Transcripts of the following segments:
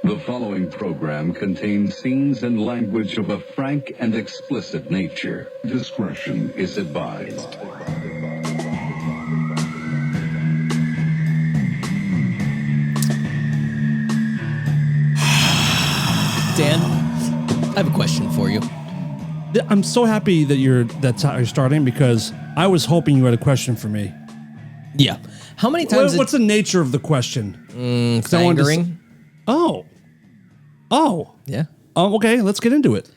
The following program contains scenes and language of a frank and explicit nature. Discretion is advised. Dan, I have a question for you. I'm so happy that that's how you're starting because I was hoping you had a question for me. Yeah. How many times? What's the nature of the question? Fangering? Oh. Yeah. Okay, let's get into it.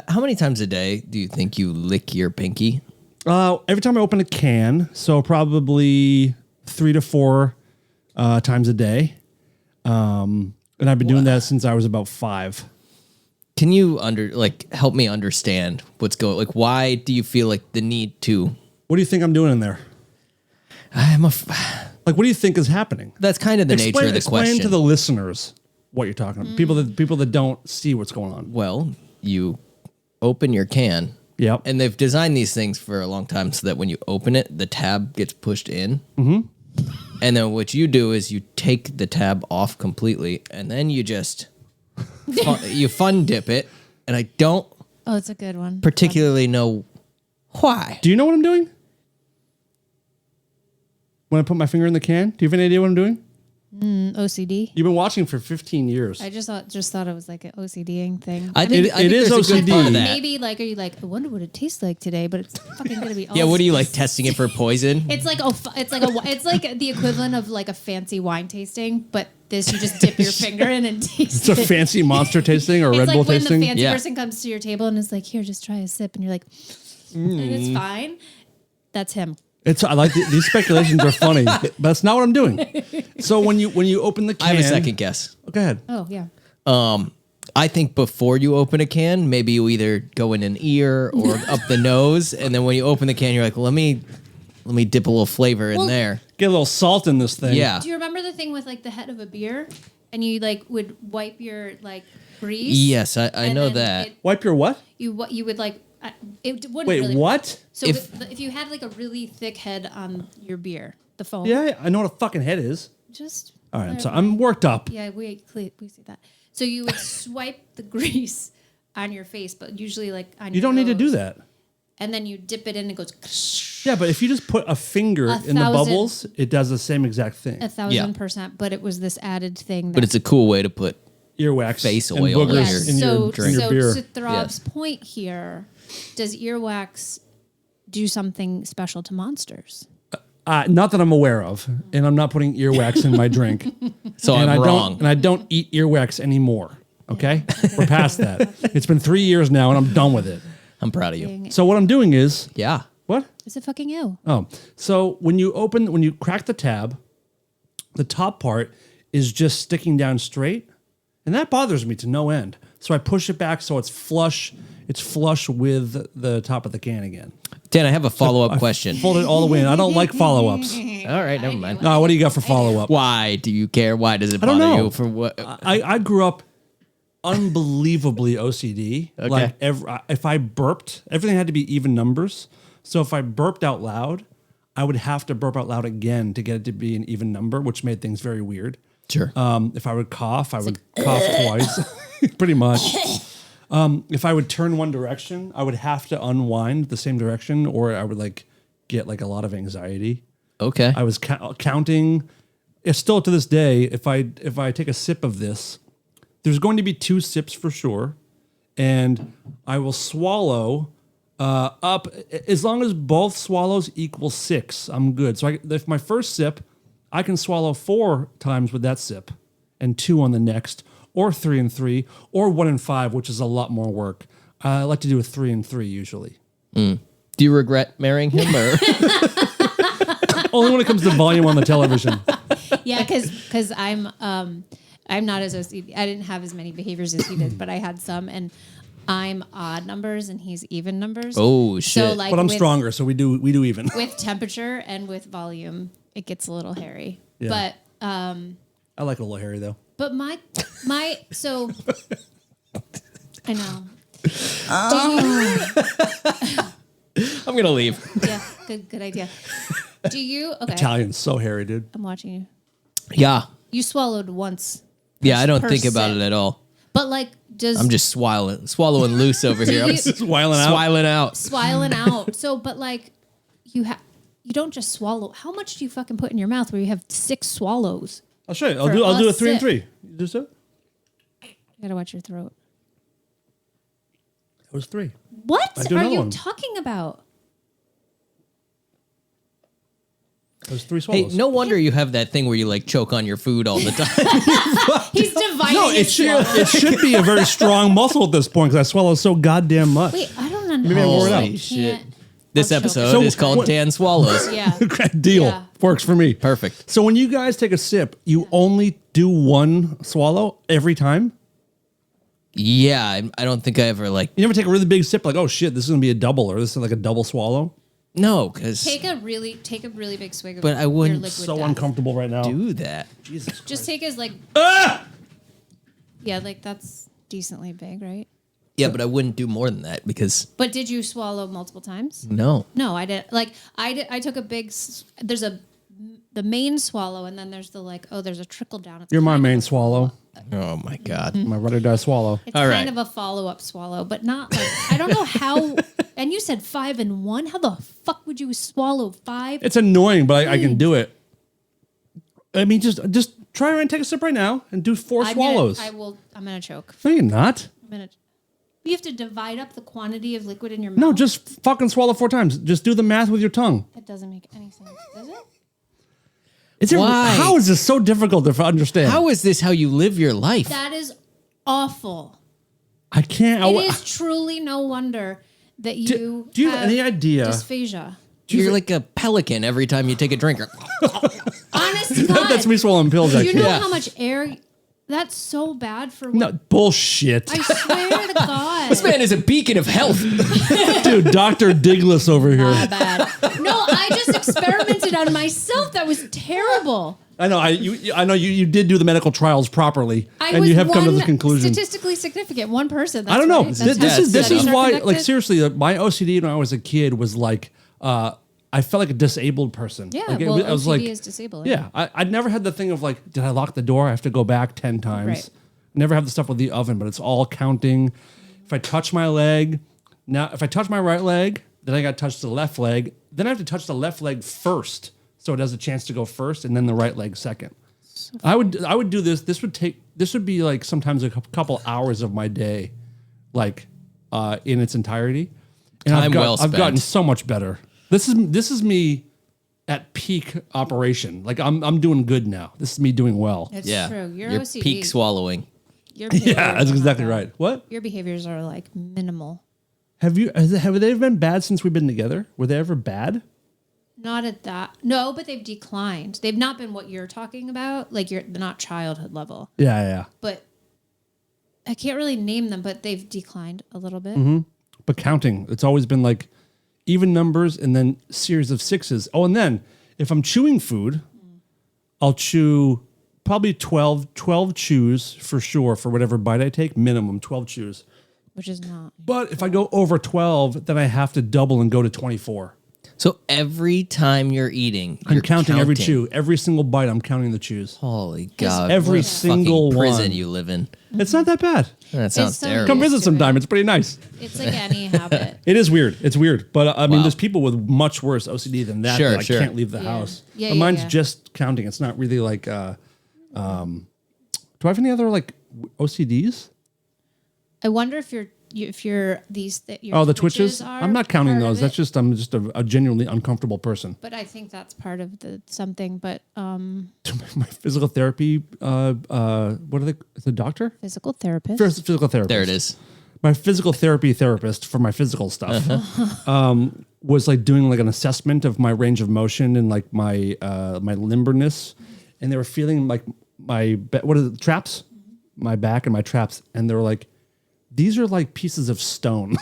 How many times a day do you think you lick your pinky? Every time I open a can, so probably 3 to 4 times a day. And I've been doing that since I was about 5. Can you help me understand what's going? Like, why do you feel like the need to? What do you think I'm doing in there? What do you think is happening? That's kind of the nature of the question. Explain to the listeners what you're talking about. People that don't see what's going on. Well, you open your can. Yep. And they've designed these things for a long time so that when you open it, the tab gets pushed in. Mm-hmm. And then what you do is you take the tab off completely, and then you just you fun dip it. And I don't it's a good one. particularly know why. Do you know what I'm doing? When I put my finger in the can, do you have any idea what I'm doing? OCD. You've been watching for 15 years. I just thought it was like an OCDing thing. I think it is there's a good OCD. part of that. Maybe are you like, I wonder what it tastes like today, but it's fucking gonna be. Yeah, what are you like testing it for poison? It's like it's like the equivalent of like a fancy wine tasting, but this you just dip your finger in and taste. It's a fancy Monster tasting or It's Red like Bull when tasting. the fancy Yeah. person comes to your table and is like, "Here, just try a sip," and you're like, and "It's fine." That's him. I like these speculations are funny, but that's not what I'm doing. So when you open the can, I have a second guess. Go ahead. Oh yeah. I think before you open a can, maybe you either go in an ear or up the nose, and then when you open the can, you're like, let me dip a little flavor in there. Get a little salt in this thing. Yeah. Do you remember the thing with like the head of a beer, and you like would wipe your like grease? Yes, I and know then that. Wipe your what? You would like it wouldn't. Wait, really what? So If- if you had like a really thick head on your beer, the foam. Yeah, I know what a fucking head is. Just All right, so I'm worked up. Yeah, we see that. So you would swipe the grease on your face, but usually like on You don't need to do that. And then you dip it in and it goes Yeah, but if you just put a finger in the bubbles, it does the same exact thing. 1,000%. But it was this added thing. But it's a cool way to put Earwax face and oil boogers yes. in your drink. beer. So to Throb's point here, does earwax do something special to monsters? Not that I'm aware of, and I'm not putting earwax in my drink. So and I'm I wrong. Don't, and I don't eat earwax anymore. Okay, we're past that. It's been 3 years now, and I'm done with it. I'm proud of you. So what I'm doing is Yeah. what? Is it fucking ill? Oh, so when you crack the tab, the top part is just sticking down straight, and that bothers me to no end. So I push it back so it's flush. It's flush with the top of the can again. Dan, I have a follow-up question. Fold it all the way in. I don't like follow-ups. All right, never mind. No, what do you got for follow-up? Why do you care? Why does it I don't bother know. you? For what? I grew up unbelievably OCD. Okay. Like if I burped, everything had to be even numbers. So if I burped out loud, I would have to burp out loud again to get it to be an even number, which made things very weird. Sure. If I would cough, I would cough twice, pretty much. If I would turn one direction, I would have to unwind the same direction, or I would get a lot of anxiety. Okay. I was counting. It's still to this day. If I take a sip of this, there's going to be 2 sips for sure, and I will swallow up as long as both swallows equal 6. I'm good. So if my first sip, I can swallow 4 times with that sip, and 2 on the next, or 3 and 3, or 1 and 5, which is a lot more work. I like to do a 3 and 3 usually. Do you regret marrying him, or? Only when it comes to volume on the television. Yeah, because I'm not as OCD. I didn't have as many behaviors as he did, but I had some, and I'm odd numbers and he's even numbers. Oh shit! So like, But I'm stronger, so we do even. with temperature and with volume. It gets a little hairy, Yeah. but I like a little hairy though. but my so I know. I'm gonna leave. Yeah, good idea. Do you? Okay, Italian's so hairy, dude. I'm watching you. Yeah. You swallowed once Yeah, I don't per think about sip. it at all. But like, I'm just swallowing loose over here. I'm you- just Swiling out. swiling out. swiling out. So, but like, you don't just swallow. How much do you fucking put in your mouth where you have 6 swallows? I'll show you. For I'll do a a 3 and sip. 3. You do so? You gotta watch your throat. It was 3. What do are another you one. talking about? It was 3 Hey, swallows. no wonder you have that thing where you like choke on your food all the time. He's dividing No, his swallow. it should be a very strong muscle at this point because I swallow so goddamn much. Wait, I don't understand. Maybe I wore it out. Holy shit. Can't- This I'll choke. episode So is called what- Dan Swallows. Yeah. Great deal. Yeah. Works for me. Perfect. So when you guys take a sip, you only do 1 swallow every time? Yeah, I don't think I ever like. You never take a really big sip like, oh shit, this is going to be a double or this is like a double swallow? No, because Take a really big swig of But I your wouldn't liquid So death. uncomfortable right now. do that. Jesus. Just take as like yeah, like that's decently big, right? Yeah, but I wouldn't do more than that because But did you swallow multiple times? no. No, I did. Like I took a big. There's the main swallow, and then there's the like. Oh, there's a trickle down. It's You're my kind of main a swallow. Oh my god. My ride or die swallow. It's All kind right. of a follow up swallow, but not like I don't know how. And you said 5 and 1. How the fuck would you swallow 5? It's annoying, but I can do it. I mean, just try and take a sip right now and do 4 swallows. I'm gonna choke. No, you're not. I'm gonna. You have to divide up the quantity of liquid in your mouth. No, just fucking swallow 4 times. Just do the math with your tongue. That doesn't make any sense, does it? Why? How is this so difficult to understand? How is this how you live your life? That is awful. I can't. It is truly no wonder that you do you have any idea? dysphagia. You're like a pelican every time you take a drink. Honest to God, That's me swallowing pills. do Actually, you know Yeah. how much air? That's so bad for. no bullshit, I swear to God. This man is a beacon of health. dude. Doctor Diglis over here. Not bad. No, I just experimented on myself. That was terrible. I know. I know. You did do the medical trials properly, I and was you have come to one the conclusion. Statistically significant, one person. That's I don't know. right. This, That's how this is studies are why, like, conducted. seriously, my OCD when I was a kid was like, I felt like a disabled person. Yeah, Like, well, I was OCD like, is disabling. yeah, I'd never had the thing of like, did I lock the door? I have to go back 10 times. Right. Never have the stuff with the oven, but it's all counting. If I touch my leg, now if I touch my right leg, then I got to touch the left leg. Then I have to touch the left leg first, so it has a chance to go first, and then the right leg second. I would do this. This would be like sometimes a couple hours of my day, like in its entirety. And Time well I've gotten spent. so much better. This is me at peak operation. Like I'm doing good now. This is me doing well. It's Yeah. true. Your You're OCD. peak swallowing. Your Yeah, behaviors that's are exactly not right. bad. What Your behaviors are like minimal. have they been bad since we've been together? Were they ever bad? Not at that. No, but they've declined. They've not been what you're talking about. Like they're not childhood level. Yeah. But I can't really name them, but they've declined a little bit. But counting, it's always been like even numbers and then series of 6s. Oh, and then if I'm chewing food, I'll chew probably 12 chews for sure for whatever bite I take, minimum 12 chews. Which is not. But if I go over 12, then I have to double and go to 24. So every time you're eating, I'm you're counting every chew. Every single bite, I'm counting the chews. Holy God. every what a single fucking prison one. you live in. It's not that bad. That sounds so terrible. Come Used visit to sometime. it. It's pretty nice. It's like any habit. It is weird. It's weird. But I mean, Wow. there's people with much worse OCD than that. Sure, that sure. can't leave the Yeah. house. Yeah, But yeah, mine's yeah. just counting. It's not really like. Do I have any other like OCDs? I wonder if you're these. Your Oh, the twitches. are I'm not counting part of those. That's it. just I'm just a genuinely uncomfortable person. But I think that's part of the something. But My physical therapy. What are they? The doctor. physical therapist. Physical therapist. There it is. My physical therapy therapist for my physical stuff was like doing like an assessment of my range of motion and like my limberness, and they were feeling like what are the traps, my back and my traps, and they were like, these are like pieces of stone.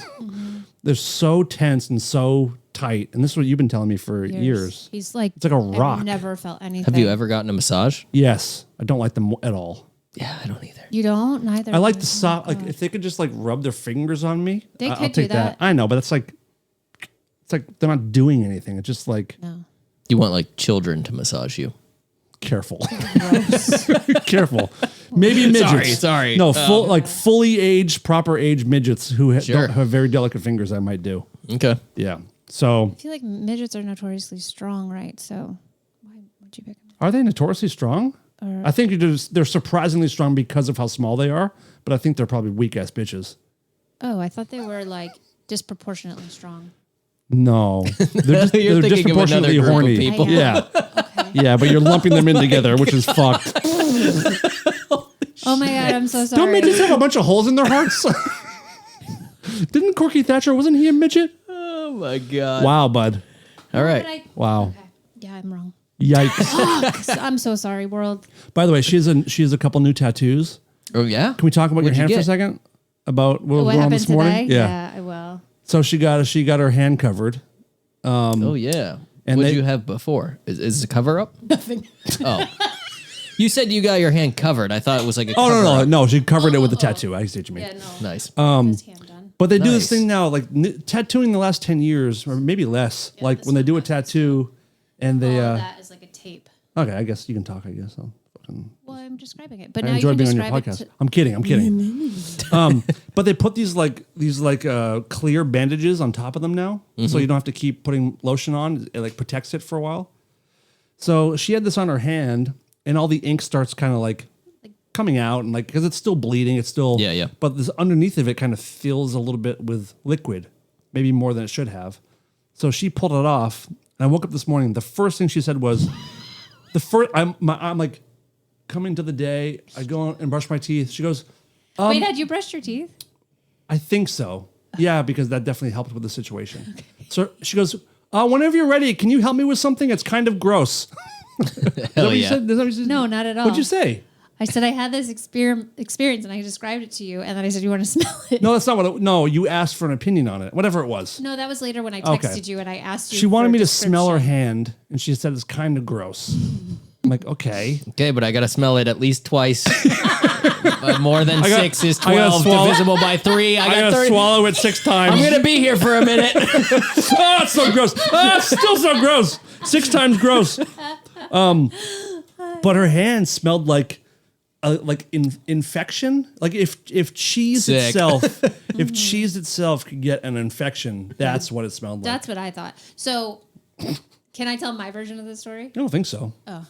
They're so tense and so tight, and this is what you've been telling me for years. He's like It's like a rock. I've never felt anything. Have you ever gotten a massage? Yes, I don't like them at all. Yeah, I don't either. You don't neither. I like the do. soft. Like if they could just like rub their fingers on me, They I'll could do take that. that. I know, but it's like they're not doing anything. It's just like No. You want like children to massage you. Careful. Careful. Maybe midgets. Sorry. No, fully aged, proper aged midgets who Sure. don't have very delicate fingers. I might do. Okay. Yeah. So I feel like midgets are notoriously strong, right? So why would you pick them? are they notoriously strong? I think they're surprisingly strong because of how small they are, but I think they're probably weak ass bitches. Oh, I thought they were like disproportionately strong. No, they're You're thinking of another disproportionately group of horny. people. Yeah, Okay. yeah, but you're lumping them in together, which is fucked. Oh my god, I'm so sorry. Don't midgets have a bunch of holes in their hearts? Didn't Corky Thatcher? Wasn't he a midget? Oh my god. Wow, bud. All right. Wow. Okay. Yeah, I'm wrong. Yikes. I'm so sorry, world. By the way, she has a couple new tattoos. Oh yeah. Can we talk about What'd your you hand for a get? second? About what was What going on happened this morning? today? Yeah. I will. So she got her hand covered. Oh yeah. and What they- did you have before? Is it a cover up? Nothing. Oh. You said you got your hand covered. I thought it was like a Oh cover no. up. No, she covered it with the tattoo. I see what you mean. Yeah, no. Nice. His hand done. But they do this Nice. thing now, like tattooing the last 10 years, or maybe less. Yeah, Like this when they one do a has this tattoo and they, All of that is like a tape. okay, I guess you can talk, I guess. Well, I'm describing it, but I now you enjoy can being on your describe podcast. it. I'm kidding. But they put these clear bandages on top of them now, so you don't have to keep putting lotion on. It like protects it for a while. So she had this on her hand, and all the ink starts kind of like coming out, and like because it's still bleeding, it's still Yeah. But this underneath of it kind of fills a little bit with liquid, maybe more than it should have. So she pulled it off, and I woke up this morning. The first thing she said was, I'm like coming to the day. I go and brush my teeth. She goes, Wait, had you brushed your teeth? I think so. Yeah, because that definitely helped with the situation. So she goes, whenever you're ready, can you help me with something? It's kind of gross. Is that Hell what you yeah. said? Is that what you said? No, not at all. What'd you say? I said I had this experience and I described it to you, and then I said, "You want to smell it?" No, that's not what. No, you asked for an opinion on it. Whatever it was. No, that was later when I Okay. texted you and I asked you. She wanted for me a to smell her description. hand, and she said it's kind of gross. I'm like, okay. Okay, but I gotta smell it at least twice. More than got- 6 is I gotta 12 swallow- divisible by 3. I got 30. swallow it 6 times. I'm gonna be here for a minute. Oh, it's so gross. Oh, it's still so gross. 6 times gross. But her hand smelled like infection. Like if cheese Sick. itself, if cheese itself could get an infection, that's what it smelled like. That's what I thought. So, can I tell my version of the story? I don't think so. Oh,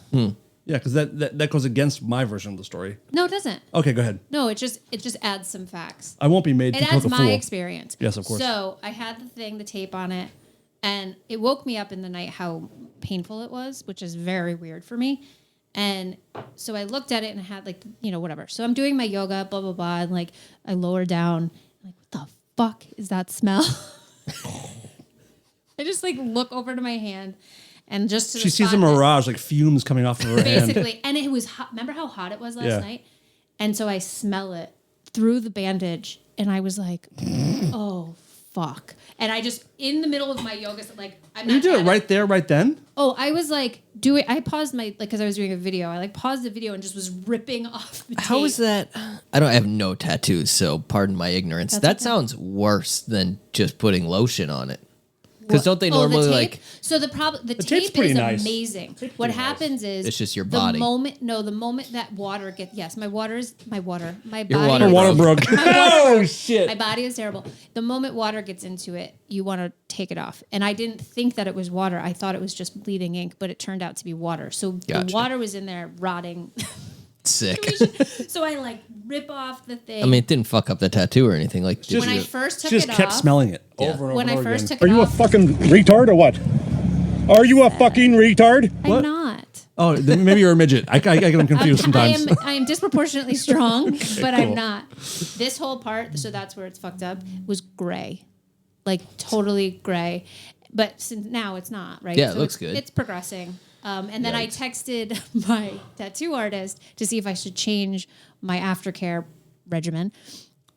Yeah, because that goes against my version of the story. no, it doesn't. Okay, go ahead. No, it just adds some facts. I won't be made It to adds look a my fool. experience. Yes, of course. So I had the tape on it, and it woke me up in the night how painful it was, which is very weird for me. And so I looked at it and I had whatever. So I'm doing my yoga, blah blah blah, and like I lower down, like what the fuck is that smell? I just like look over to my hand, and just to She the sees a spot that- mirage, like fumes coming off of her hand. basically, and it was hot. Remember how hot it was last Yeah. night? And so I smell it through the bandage, and I was like, "Oh fuck!" And I just in the middle of my yoga, like I'm not. You did it at right there, right then? Oh, I was like I paused my because I was doing a video. I like paused the video and just was ripping off the How tape. is that? I have no tattoos, so pardon my ignorance. That's that okay. sounds worse than just putting lotion on it. Because don't they Oh, normally the tape? like? So the problem, the tape's tape pretty is nice. amazing. Tape's What pretty nice. happens is It's just your body. The moment that water gets my Your body. water Her water broke. broke. Oh shit! My body is terrible. The moment water gets into it, you want to take it off. And I didn't think that it was water. I thought it was just bleeding ink, but it turned out to be water. So the Gotcha. water was in there rotting. Sick. So I like rip off the thing. I mean, it didn't fuck up the tattoo or anything. Like, did when I you- first took She just it kept off, smelling it Yeah. over and over when and I over first again. took Are it you a off, fucking retard or what? Are you a fucking retard? What? I'm not. Oh, then maybe you're a midget. I get them confused sometimes. I am disproportionately strong, but I'm not. This whole part, so that's where it's fucked up, was gray. Like totally gray. But since now it's not, right? Yeah, it So looks it's- good. It's progressing. And then I texted my tattoo artist to see if I should change my aftercare regimen.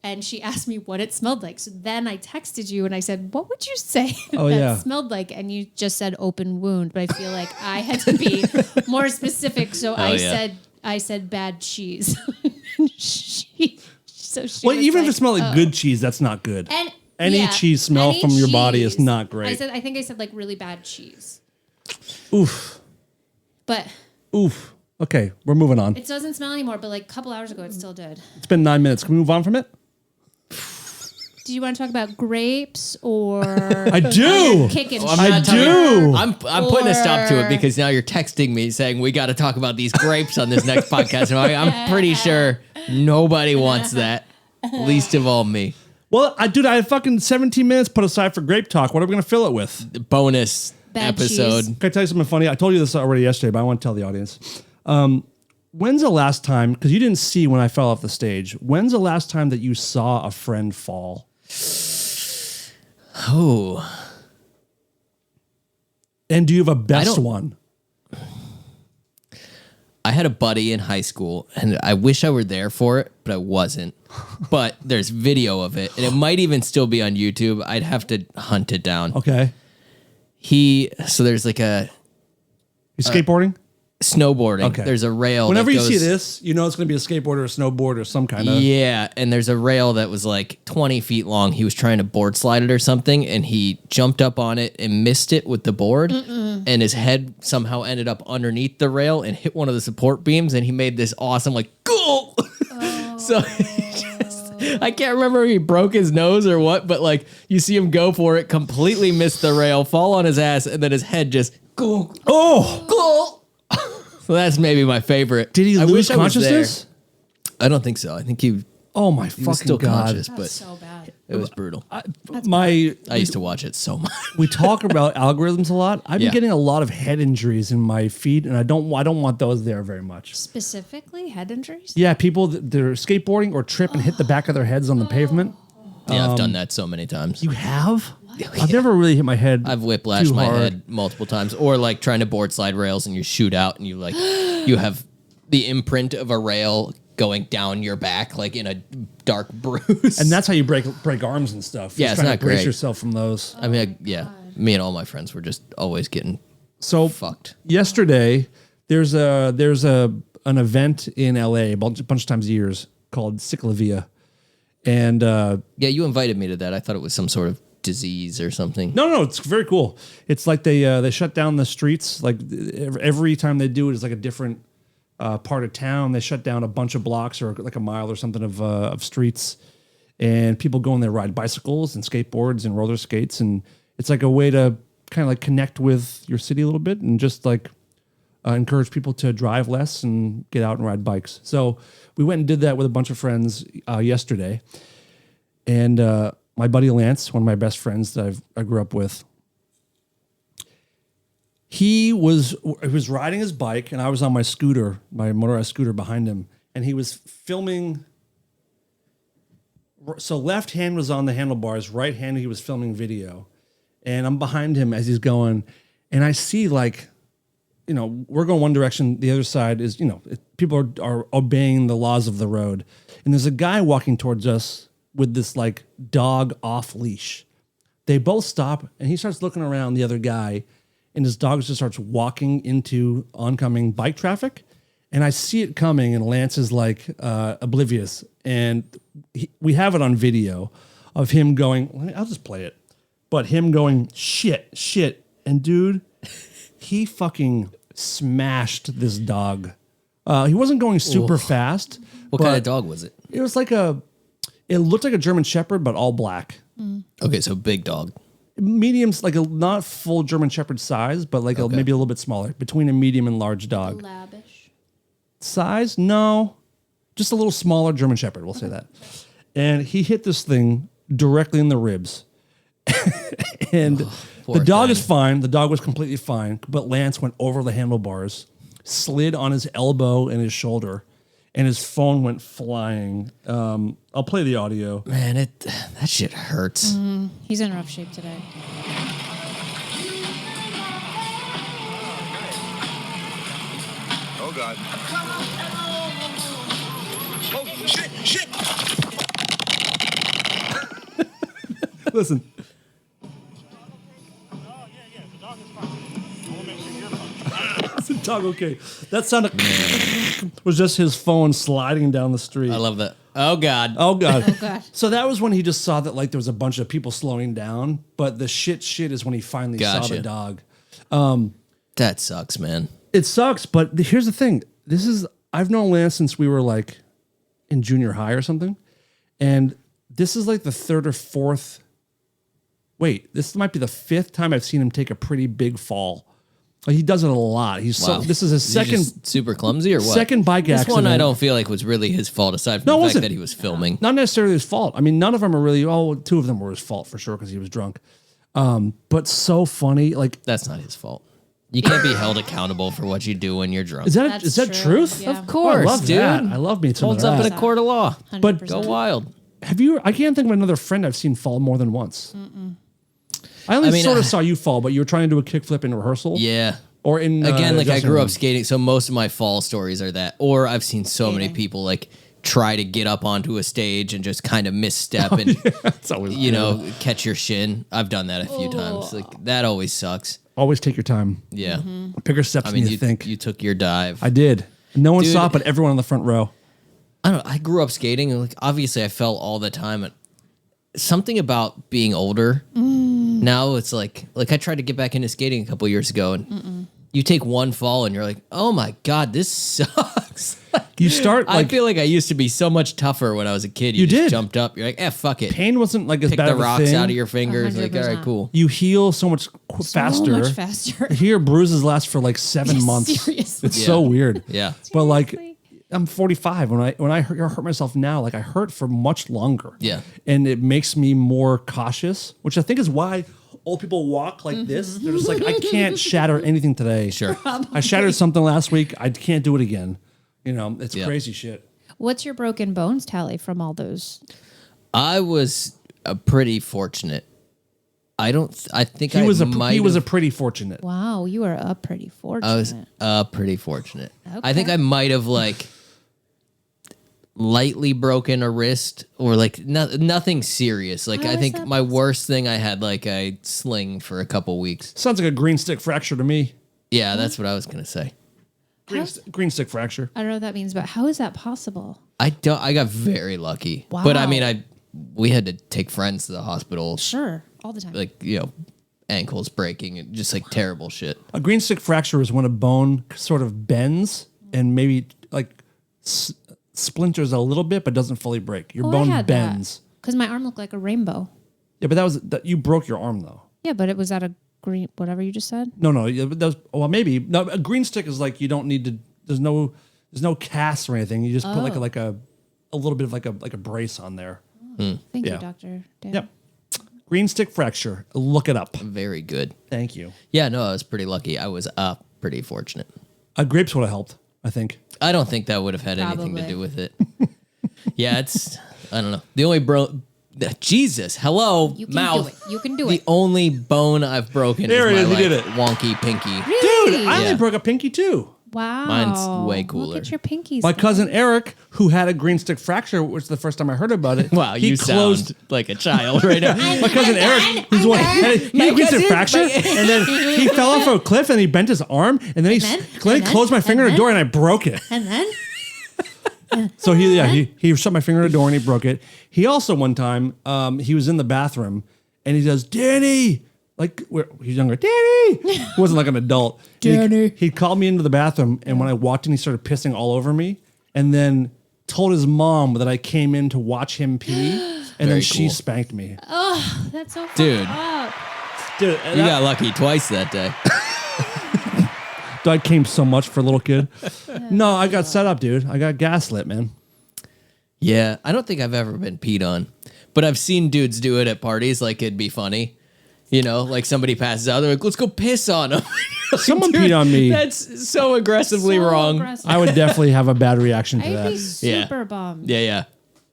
And she asked me what it smelled like. So then I texted you and I said, "What would you say Oh, that yeah. smelled like?" And you just said open wound. But I feel like I had to be more specific. So yeah. I said bad cheese. So she Well, was even if like, it smelled like "Oh." good cheese, that's not good. And Any yeah, cheese smell any from your body is cheese. not great. I think I said like really bad cheese. Oof, But oof. Okay, we're moving on. It doesn't smell anymore, but like a couple hours ago, it still did. It's been 9 minutes. Can we move on from it? Do you want to talk about grapes or? I do. Kicking I'm I not do. telling- I'm putting a stop to it Or- because now you're texting me saying we got to talk about these grapes on this next podcast. And I'm pretty sure nobody wants that, least of all me. Well, I had fucking 17 minutes put aside for grape talk. What are we going to fill it with? The bonus Bad episode. cheese. Can I tell you something funny? I told you this already yesterday, but I want to tell the audience. When's the last time, because you didn't see when I fell off the stage, when's the last time that you saw a friend fall? Oh, And do you have a best don't- one? I had a buddy in high school, and I wish I were there for it, but I wasn't. But there's video of it, and it might even still be on YouTube. I'd have to hunt it down. Okay. So there's like a You skateboarding? snowboarding. Okay. There's a rail. Whenever that you see goes- this, you know it's going to be a skateboard or a snowboard or some kind of. Yeah, and there's a rail that was like 20 feet long. He was trying to board slide it or something, and he jumped up on it and missed it with the board, and his head somehow ended up underneath the rail and hit one of the support beams, and he made this awesome like goal. So I can't remember if he broke his nose or what, but like you see him go for it, completely miss the rail, fall on his ass, and then his head just goal. Oh! So that's maybe my favorite. Did he I lose wish I was consciousness? there. I don't think so. I think he Oh my was fucking still god! conscious, That's but so bad. it was brutal. I used to watch it so much. We talk about algorithms a lot. I've been Yeah. getting a lot of head injuries in my feet, and I don't want those there very much. Specifically, head injuries. Yeah, people they're skateboarding or trip and hit the back of their heads on the pavement. Yeah, I've done that so many times. You have? I've never really hit my head. I've whiplashed too my hard. head multiple times, or like trying to board slide rails and you shoot out and you like you have the imprint of a rail going down your back like in a dark bruise. And that's how you break arms and stuff. Yeah, Just it's trying not to brace great. yourself from those. I mean, me and all my friends were just always getting So fucked. yesterday, there's an event in LA a bunch of times a year called Ciclavia, and Yeah, you invited me to that. I thought it was some sort of disease or something. no, it's very cool. It's like they shut down the streets. Like every time they do it, it's like a different part of town. They shut down a bunch of blocks or like a mile or something of streets, and people go and they ride bicycles and skateboards and roller skates, and it's like a way to kind of like connect with your city a little bit and just like encourage people to drive less and get out and ride bikes. So we went and did that with a bunch of friends yesterday, and my buddy Lance, one of my best friends that I grew up with, he was riding his bike, and I was on my scooter, my motorized scooter behind him, and he was filming. So left hand was on the handlebars, right hand he was filming video, and I'm behind him as he's going, and I see like, we're going one direction, the other side is, people are obeying the laws of the road, and there's a guy walking towards us with this like dog off leash. They both stop, and he starts looking around the other guy, and his dog just starts walking into oncoming bike traffic. And I see it coming, and Lance is like oblivious. And we have it on video of him going, I'll just play it. But him going, shit. And dude, he fucking smashed this dog. He wasn't going super fast. What kind of dog was it? It was like it looked like a German Shepherd, but all black. Okay, so big dog. Mediums, like a not full German Shepherd size, but like maybe a little bit smaller, between a medium and large dog. Lavish. Size? No. Just a little smaller German Shepherd, we'll say that. And he hit this thing directly in the ribs. And poor the dog thing. is fine. The dog was completely fine. But Lance went over the handlebars, slid on his elbow and his shoulder, and his phone went flying. I'll play the audio. Man, that shit hurts. He's in rough shape today. Oh, God. Oh, shit! Listen. Is the dog okay? That sounded was just his phone sliding down the street. I love that. Oh God. Oh God. Oh, God. So that was when he just saw that like there was a bunch of people slowing down, but the shit is when he finally saw Gotcha. the dog. That sucks, man. It sucks, but here's the thing. I've known Lance since we were like in junior high or something. And this is like the third or fourth. Wait, this might be the fifth time I've seen him take a pretty big fall. Like, he does it a lot. This is his second just super clumsy or what? second bike This accident. one I don't feel like was really his fault, aside from No, it the fact wasn't. that he was filming. Not necessarily his fault. I mean, none of them are really. Oh, two of them were his fault for sure because he was drunk. But so funny. Like, That's not his fault. You can't be held accountable for what you do when you're drunk. is that That's is that true. truth? Yeah. Of course, I love dude. that. I love me some Holds of up that. in a court of law. But 100%. Go wild. Have you? I can't think of another friend I've seen fall more than once. I only I mean, sort of saw you fall, but you were trying to do a kickflip in rehearsal. Yeah. Or in Again, like I dressing grew room. up skating, so most of my fall stories are that. Or I've seen so many Skating. people like try to get up onto a stage and just kind of misstep and It's always catch your shin. I've done that a few times. Like that always sucks. always take your time. Yeah. Bigger steps I mean, than you think. you took your dive. I did. No one Dude. saw it, but everyone in the front row. I don't know. I grew up skating, and like obviously I fell all the time. And something about being older now, it's like I tried to get back into skating a couple years ago, and you take one fall, and you're like, oh my god, this sucks. You start I like feel like I used to be so much tougher when I was a kid. You just did. jumped up. You're like, fuck it. pain wasn't like as Pick bad the of a rocks thing. out of your fingers. Like, all right, 100%. cool. You heal so much faster. So much faster. Here, bruises last for like 7 months. Seriously. It's so weird. Yeah. But like, Seriously. I'm 45. When I hurt myself now, like I hurt for much longer. Yeah. And it makes me more cautious, which I think is why old people walk like this. They're just like, I can't shatter anything today. Sure. I shattered something last week. I can't do it again. You know, it's Yeah. crazy shit. What's your broken bones tally from all those? I was pretty fortunate. I think He was might a have- pretty fortunate. Wow, you are up pretty fortunate. I was pretty fortunate. I Okay. think I might have like lightly broken a wrist or like nothing serious. Like How I is think that my worst thing I had like a sling for a couple weeks. Sounds like a green stick fracture to me. Yeah, that's what I was gonna say. Green stick fracture. I don't know what that means, but how is that possible? I got very lucky. But I Wow. mean we had to take friends to the hospital, Sure, all the time. like, ankles breaking and just like terrible shit. A green stick fracture is when a bone sort of bends and maybe like splinters a little bit, but doesn't fully break. Your bone bends. because my arm looked like a rainbow. Yeah, but you broke your arm though. Yeah, but it was at a green, whatever you just said. No, yeah, but that was, well, maybe. No, a green stick is like you don't need to. There's no cast or anything. You just put like a little bit of like a brace on there. Thank Yeah. you, Doctor. Dan. Yep. Green stick fracture. Look it up. Very good. Thank you. Yeah, no, I was pretty lucky. I was pretty fortunate. Grapes would have helped. I think. I don't think that would have had anything to Probably. do with it. Yeah, I don't know. The only Jesus, hello, You can mouth. do it. You can do The it. only bone I've broken There is it my is, you did like, it. wonky pinky. Dude, I Yeah. only broke a pinky too. Wow. Mine's way cooler. Look at your pinkies. My cousin Eric, who had a green stick fracture, which was the first time I heard about it. Wow, he you sound like a child right now. My cousin Eric, who's the one, he had a green stick fracture, and then he fell off a cliff and he bent his arm, and then he closed my finger in the door and I broke it. And then So he shut my finger in the door and he broke it. He also one time he was in the bathroom and he goes, Danny, he's younger, Danny. He wasn't like an adult. Danny. He called me into the bathroom and when I walked in, he started pissing all over me, and then told his mom that I came in to watch him pee, and then Very she cool. spanked me. that's so Dude. fucked up. Dude, You got lucky twice that day. I came so much for a little kid. No, I got set up, dude. I got gaslit, man. Yeah, I don't think I've ever been peed on, but I've seen dudes do it at parties. Like it'd be funny, like somebody passes out, they're like, "Let's go piss on him." Someone Dude, peed on me. That's so aggressively So wrong. aggressive. I would definitely have a bad reaction to I'd be that. super bummed. Yeah.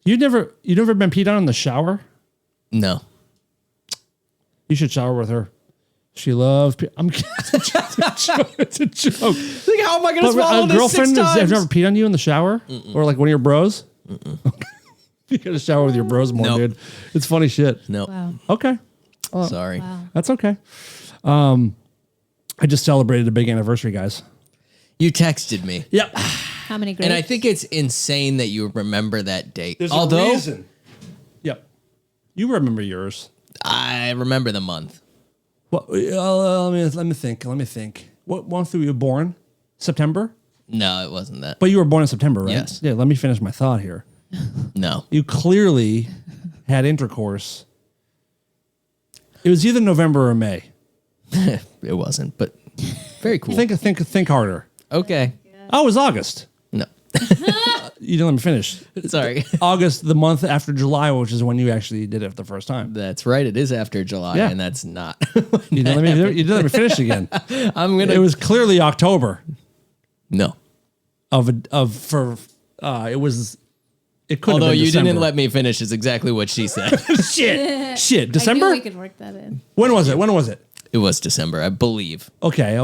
You never been peed on in the shower? No. You should shower with her. She loves. I'm kidding. It's a joke. Like, how am I going to swallow A this girlfriend 6 has times? never peed on you in the shower, or like one of your bros. You gotta shower with your bros more, Nope. dude. It's funny shit. No. Wow. Okay, Sorry. Wow. that's okay. I just celebrated a big anniversary, guys. You texted me. Yep. How many grapes? And I think it's insane that you remember that date. There's Although a reason. Yep. You remember yours. I remember the month. Well, let me think. What month were you born? September? No, it wasn't that. But you were born in September, right? Yes. Yeah, let me finish my thought here. No. You clearly had intercourse. It was either November or May. It wasn't, but very cool. Think harder. Okay. Oh, it was August. No. You didn't let me finish. Sorry. August, the month after July, which is when you actually did it for the first time. That's right. It is after July, Yeah. And that's not. You didn't let me finish again. I'm gonna. It was clearly October No. it was. It could. Although have been you December. didn't let me finish is exactly what she said. Shit. I December. knew we could work that in. When was it? It was December, I believe. Okay.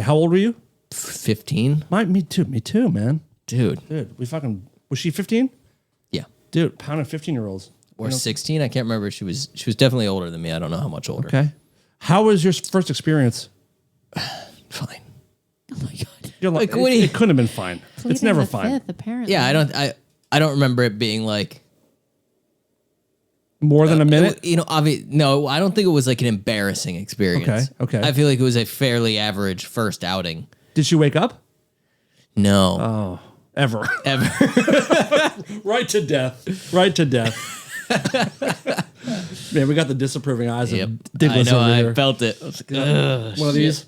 How old were you? 15? Me too, man. Dude. Was she 15? Yeah. Dude, pounding 15-year-olds. Or 16? I can't remember. She was definitely older than me. I don't know how much older. Okay. How was your first experience? Fine. Oh my god. You're like, Like, what do you- it couldn't have been fine. It's Pleading never the fine. Fifth, apparently. Yeah, I don't remember it being like More than a minute? no, I don't think it was like an embarrassing experience. Okay. I feel like it was a fairly average first outing. Did she wake up? No. Ever. Ever. Right to death. Man, we got the disapproving eyes Yep. of Douglas I know, over I here. felt it. I was like, ugh, One of these?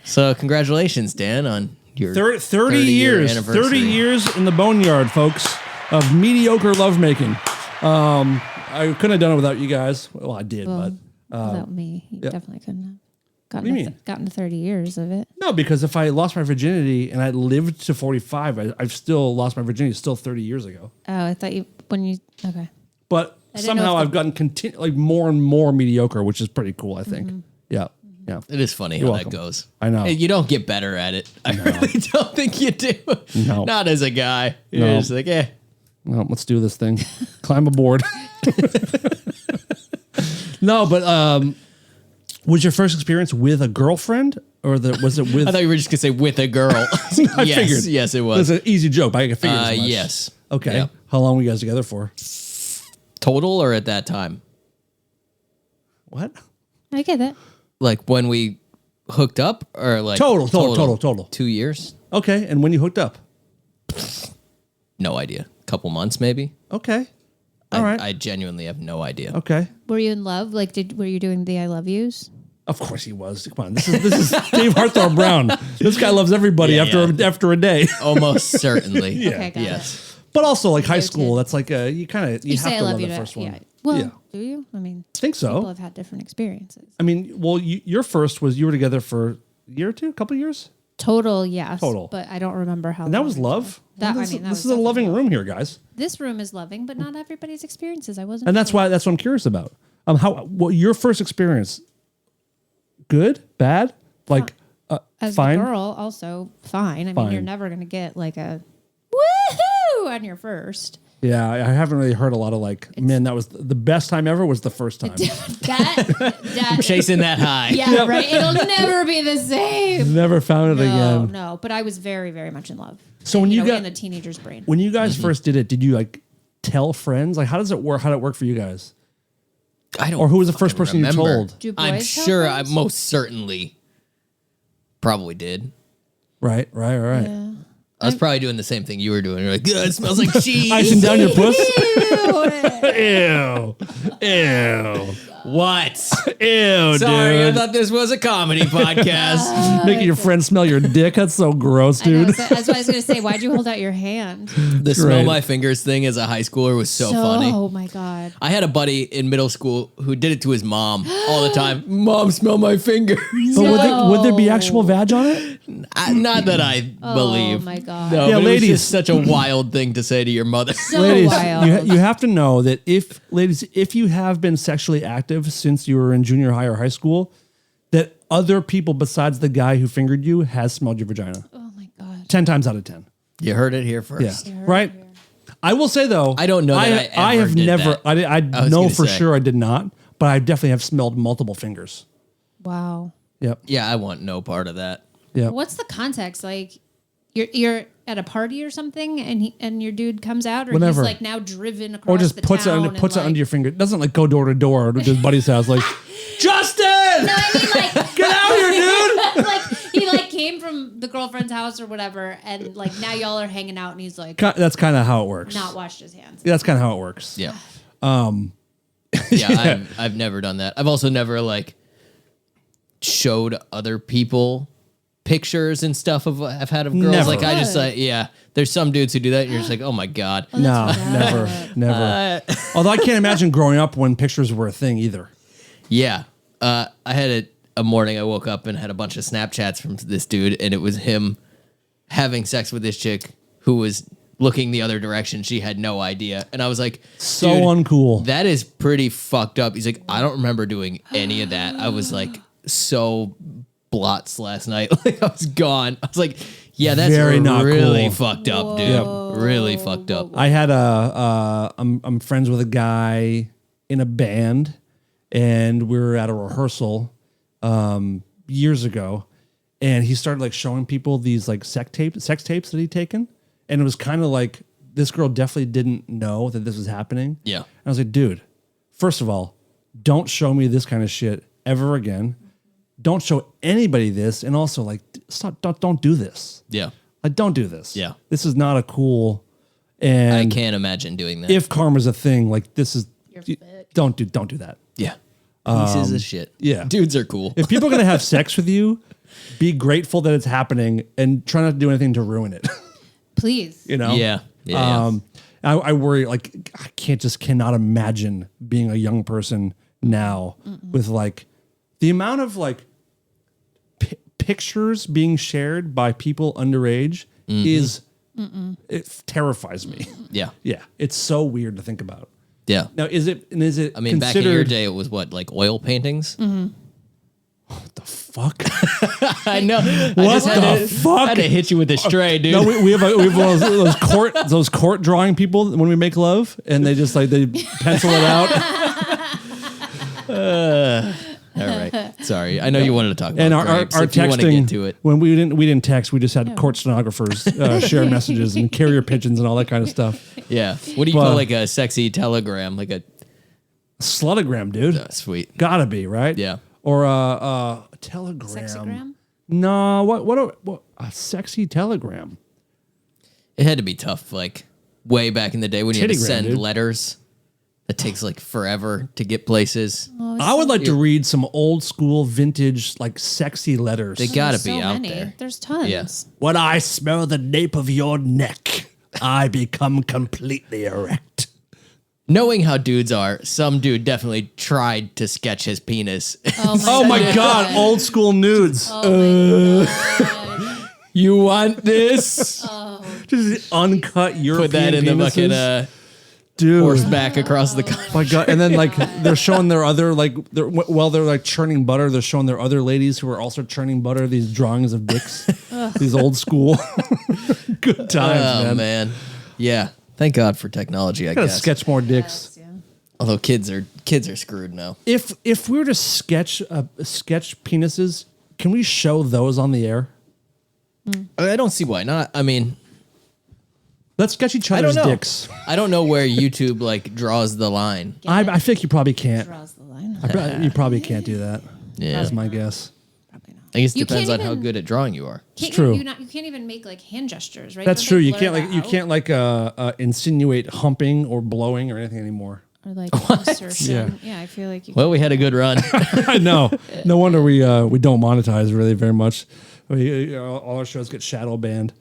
So congratulations, Dan, on your 30 year years. anniversary. 30 years in the boneyard, folks, of mediocre lovemaking. I couldn't have done it without you guys. Well, I did, but... Without me, you definitely couldn't have What do you mean? gotten to 30 years of it. No, because if I lost my virginity and I lived to 45, I've still lost my virginity still 30 years ago. Oh, I thought okay. But I didn't know somehow if I've gotten more and more mediocre, which is pretty cool, I think. Yeah. It is funny You're how welcome. that goes. I know. Hey, you don't get better at it. I really don't think you do. No. Not as a guy. You're No. just like, eh. Well, let's do this thing. Climb aboard. No, but was your first experience with a girlfriend, or was it with? I thought you were just gonna say with a girl. I yes, figured. yes, it It was. was an easy joke. But I could figure as much. Yes. Okay. Yep. How long were you guys together for? Total or at that time? What? I get it. Like when we hooked up, or like Total. 2 years? Okay. And when you hooked up? No idea. Couple months maybe. Okay. All right. I genuinely have no idea. Okay. Were you in love? Like, were you doing the I love yous? Of course he was. Come on. This is Dave Hartthorne Brown. This guy loves everybody Yeah, after a day. Almost certainly. Okay, got it. Yes. But also like high You school, did. that's like you You have say I to love love you the to first one. Yeah. Well, Yeah. do you? I mean, I think so. people have had different experiences. I mean, well, your first was you were together for a year or two, a couple of years, Total, yes. Total. But I don't remember how. and that long was it love. That, this I mean, that this was is a loving definitely- room here, guys, This room is loving, but not everybody's experiences. I wasn't. and that's sure. what I'm curious about. Your first experience? Good, bad, like As fine. a girl, also fine. I mean, Fine. you're never gonna get like a woohoo on your first. Yeah, I haven't really heard a lot of like, man, that was the best time ever. Was the first time. That Chasing that high. yeah, right. It'll never be the same. Never found it No, again. no. But I was very, very much in love. So when you got- in the teenager's brain, When you guys first did it, did you like tell friends? Like, how does it work? How did it work for you guys? I don't. Or who was the first fucking person you remember. told? do boys I'm tell sure I friends? most certainly probably did. Right. Yeah. I was probably doing the same thing you were doing. You're like, "Ugh, it smells like cheese." Icing down your puss? Ew. Ew. What? Ew, Sorry, I dude. thought this was a comedy podcast. Making your friends smell your dick. That's so gross, I know, dude. that's what I was gonna say. Why'd you hold out your hand? The smell Great. my fingers thing as a high schooler was so funny. Oh my god. I had a buddy in middle school who did it to his mom all the time. Mom, smell my fingers. But would there be actual vag on it? Not that I believe. Oh my god. No, Yeah, but ladies. it was just such a wild thing to say to your mother. So Ladies, wild. you have to know that if you have been sexually active since you were in junior high or high school, that other people besides the guy who fingered you has smelled your vagina. Oh my god. 10 times out of 10. You heard it here Yeah. first. Right? I will say though, I don't know that I ever have did never, that. I was know gonna for say. sure I did not, but I definitely have smelled multiple fingers. Wow. Yep. Yeah, I want no part of that. Yep. What's the context? Like, you're at a party or something, and your dude comes out, or Whenever. he's like now driven across Or just the puts it town under, and, puts it like, under your finger. It doesn't like go door to door to his buddy's house like, Justin! No, I mean like Get out here, dude! like he like from the girlfriend's house or whatever, and like now y'all are hanging out, and he's like That's kind of how it works. not washed his hands. Yeah, that's kind of how it works. Yeah. Yeah, I've never done that. I've also never like showed other people pictures and stuff of what I've had of girls. Never. Like I just there's some dudes who do that and you're just like, oh my God. No, never. Although I can't imagine growing up when pictures were a thing either. Yeah. I had a morning I woke up and had a bunch of Snapchats from this dude, and it was him having sex with this chick who was looking the other direction. She had no idea. And I was like, So dude, uncool. that is pretty fucked up. He's like, I don't remember doing any of that. I was like so blots last night. Like I was gone. I was like, yeah, that's Very not really cool. fucked up, dude. Yep. Really fucked up. I had I'm friends with a guy in a band, and we were at a rehearsal years ago, and he started like showing people these like sex tapes that he'd taken, and it was kind of like this girl definitely didn't know that this was happening. Yeah. And I was like, dude, first of all, don't show me this kind of shit ever again. Don't show anybody this, and also like stop, don't do this. Yeah. Like, don't do this. Yeah. This is not a cool. And I can't imagine doing that. if karma's a thing, like this is, fucked. don't do that. Yeah. Pieces of shit. yeah. Dudes are cool. If people are gonna have sex with you, be grateful that it's happening and try not to do anything to ruin it. Please. You know? Yeah. Yeah. I worry, like I cannot imagine being a young person now with like the amount of like pictures being shared by people underage is it terrifies me. Yeah. Yeah, it's so weird to think about. Yeah. Now, is it? I mean, back in your day, it was what, like oil paintings? What the fuck? I know. What the fuck? I had to hit you with a stray, dude. No, we have one of those court drawing people when we make love, and they just like they pencil it out. All right. Sorry. I know you wanted to talk about And our grapes. If you want to texting, get to it. when we didn't text, we just had court stenographers share messages and carrier pigeons and all that kind of stuff. Yeah. What do you Well- call like a sexy telegram? Like a Slutogram, dude. sweet. Gotta be right. Yeah. Or a telegram. Sexagram? No, what a sexy telegram. It had to be tough, like way back in the day when you had to Tittygram, send dude. letters. It takes like forever to get places. I would like to read some old school vintage like sexy letters. They gotta There's be so out many. there. There's tons. Yeah. When I smell the nape of your neck, I become completely erect. Knowing how dudes are, some dude definitely tried to sketch his penis. Oh my god, old school nudes. You want this? Just uncut European Put that in the penises. fucking dude. horseback across the country. My god, and then like they're showing their other like while they're like churning butter, they're showing their other ladies who are also churning butter these drawings of dicks. These old school good times, Oh man. man. Yeah. Thank God for technology, I Gotta guess. sketch more dicks. Yeah. Although kids are screwed now. If we were to sketch penises, can we show those on the air? I don't see why not. I mean, Let's sketch each I other's don't know. dicks. I don't know where YouTube like draws the line. I think you probably can't. Draws the line. You probably can't do that. Yeah. That's my guess. Probably not. I guess it You depends on can't how even- good at drawing you are. Can't true. You can't even make like hand gestures, right? That's Don't true. they You blur can't that out? insinuate humping or blowing or anything anymore. Or like insertion. Yeah, I feel like you. Well, we had a good run. I know. No wonder we don't monetize really very much. All our shows get shadow banned.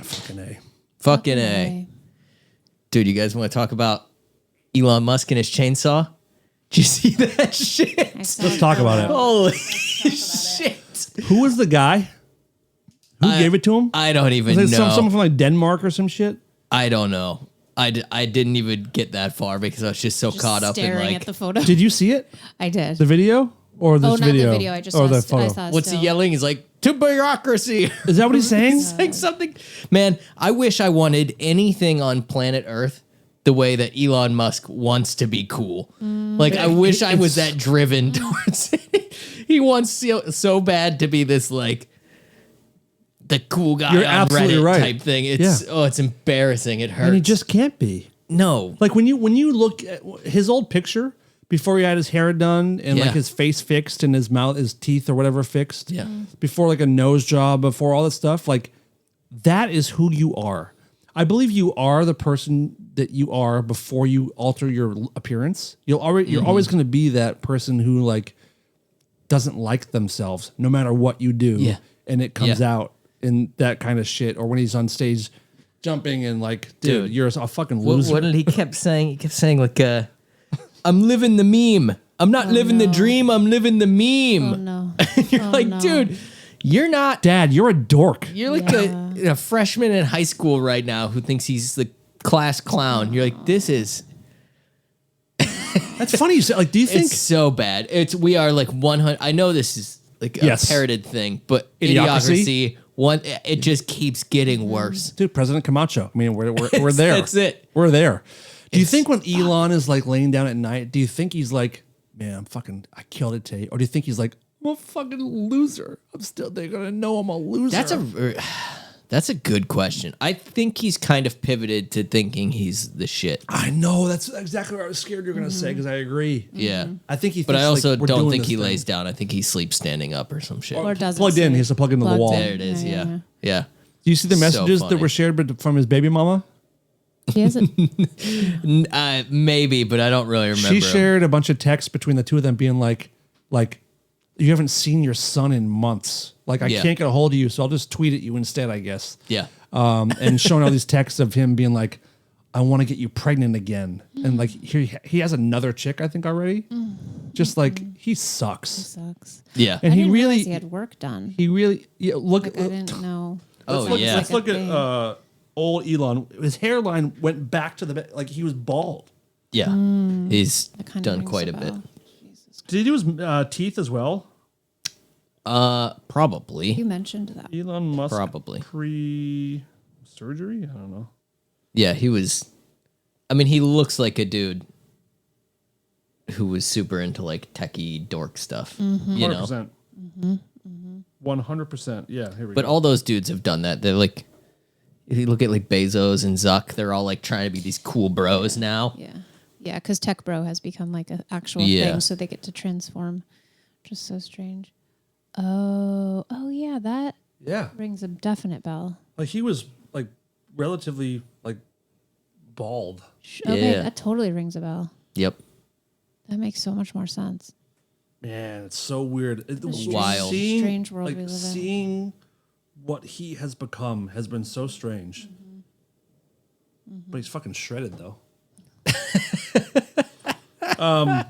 Fucking A. Fucking A. Dude, you guys want to talk about Elon Musk and his chainsaw? Did you see that shit? Let's talk about it. Holy shit. Who was the guy? Who gave it to him? I don't even Was it know. someone from like Denmark or some shit? I don't know. I didn't even get that far because I was just so caught up in staring like, at the photo. Did you see it? I did. The video or this oh, not video? the video. I just or saw, the photo. I saw. what's he still. yelling? He's like, to bureaucracy. Is that what he's saying? Saying something. Man, I wish I wanted anything on planet Earth the way that Elon Musk wants to be cool. Like, I wish I was that driven towards it. He wants so bad to be this, like, the cool guy You're on absolutely Reddit right. type thing. It's it's embarrassing. It hurts. And he just can't be. no. Like when you look at his old picture, before he had his hair done and Yeah. like his face fixed and his mouth, his teeth or whatever fixed. Yeah. Before like a nose job, before all that stuff. Like that is who you are. I believe you are the person that you are before you alter your appearance. You're always going to be that person who like doesn't like themselves no matter what you do. Yeah. And it comes out in that kind of shit. Or when he's on stage jumping and like, dude, you're a fucking loser. What did he kept saying? He kept saying like, I'm living the meme. I'm not living the dream. I'm living the meme. Oh no. You're like, dude, you're not. Dad, you're a dork. You're like a freshman in high school right now who thinks he's the class clown. You're like, this is. That's funny you said. Like, do you think It's so bad. We are like 100. I know this is like a Yes. parroted thing, but Idiocracy? idiocracy. It just keeps getting worse. dude, President Camacho. I mean, we're there. That's it. We're there. Do you think when Elon is like laying down at night, do you think he's like, man, I killed it today? Or do you think he's like, I'm a fucking loser. they're gonna know I'm a loser. That's a good question. I think he's kind of pivoted to thinking he's the shit. I know that's exactly what I was scared you're gonna say because I agree. Yeah. I think he. But I thinks, also like, we're don't doing think this he thing. lays down. I think he sleeps standing up or some shit. Or doesn't Plugged in. sleep. He has to plug into the Plugged wall. There it is. Yeah, Yeah. Do you see the So messages that funny. were shared from his baby mama? He hasn't. Maybe, but I don't really remember. She him. shared a bunch of texts between the two of them being like, you haven't seen your son in months. Like, I Yeah. can't get a hold of you, so I'll just tweet at you instead, I guess. Yeah. And showing all these texts of him being like, I want to get you pregnant again. And like, he has another chick, I think, already. Just like, he sucks. Sucks. Yeah. And I he didn't really, realize he had work done. look, Like, I didn't know. Oh, yeah. let's look Like a at thing. old Elon. His hairline went back to like he was bald. Yeah. He's Kinda done rings quite a a bit. bell. Did he do his teeth as well? Probably. You mentioned that. Elon Musk Probably. pre-surgery? I don't know. Yeah, he was. I mean, he looks like a dude who was super into like techie dork stuff. You know, 100%. 100%. Yeah, here we but go. all those dudes have done that. They're like, if you look at like Bezos and Zuck, they're all like trying to be these cool bros now. Yeah. Yeah, because Tech Bro has become like an actual Yeah. thing, so they get to transform. Just so strange. Oh, yeah, that Yeah. rings a definite bell. Like he was like relatively like bald. Okay, Yeah. that totally rings a bell. Yep. That makes so much more sense. Man, it's so weird. Wild. Strange world like we live in. seeing what he has become has been so strange. But he's fucking shredded though.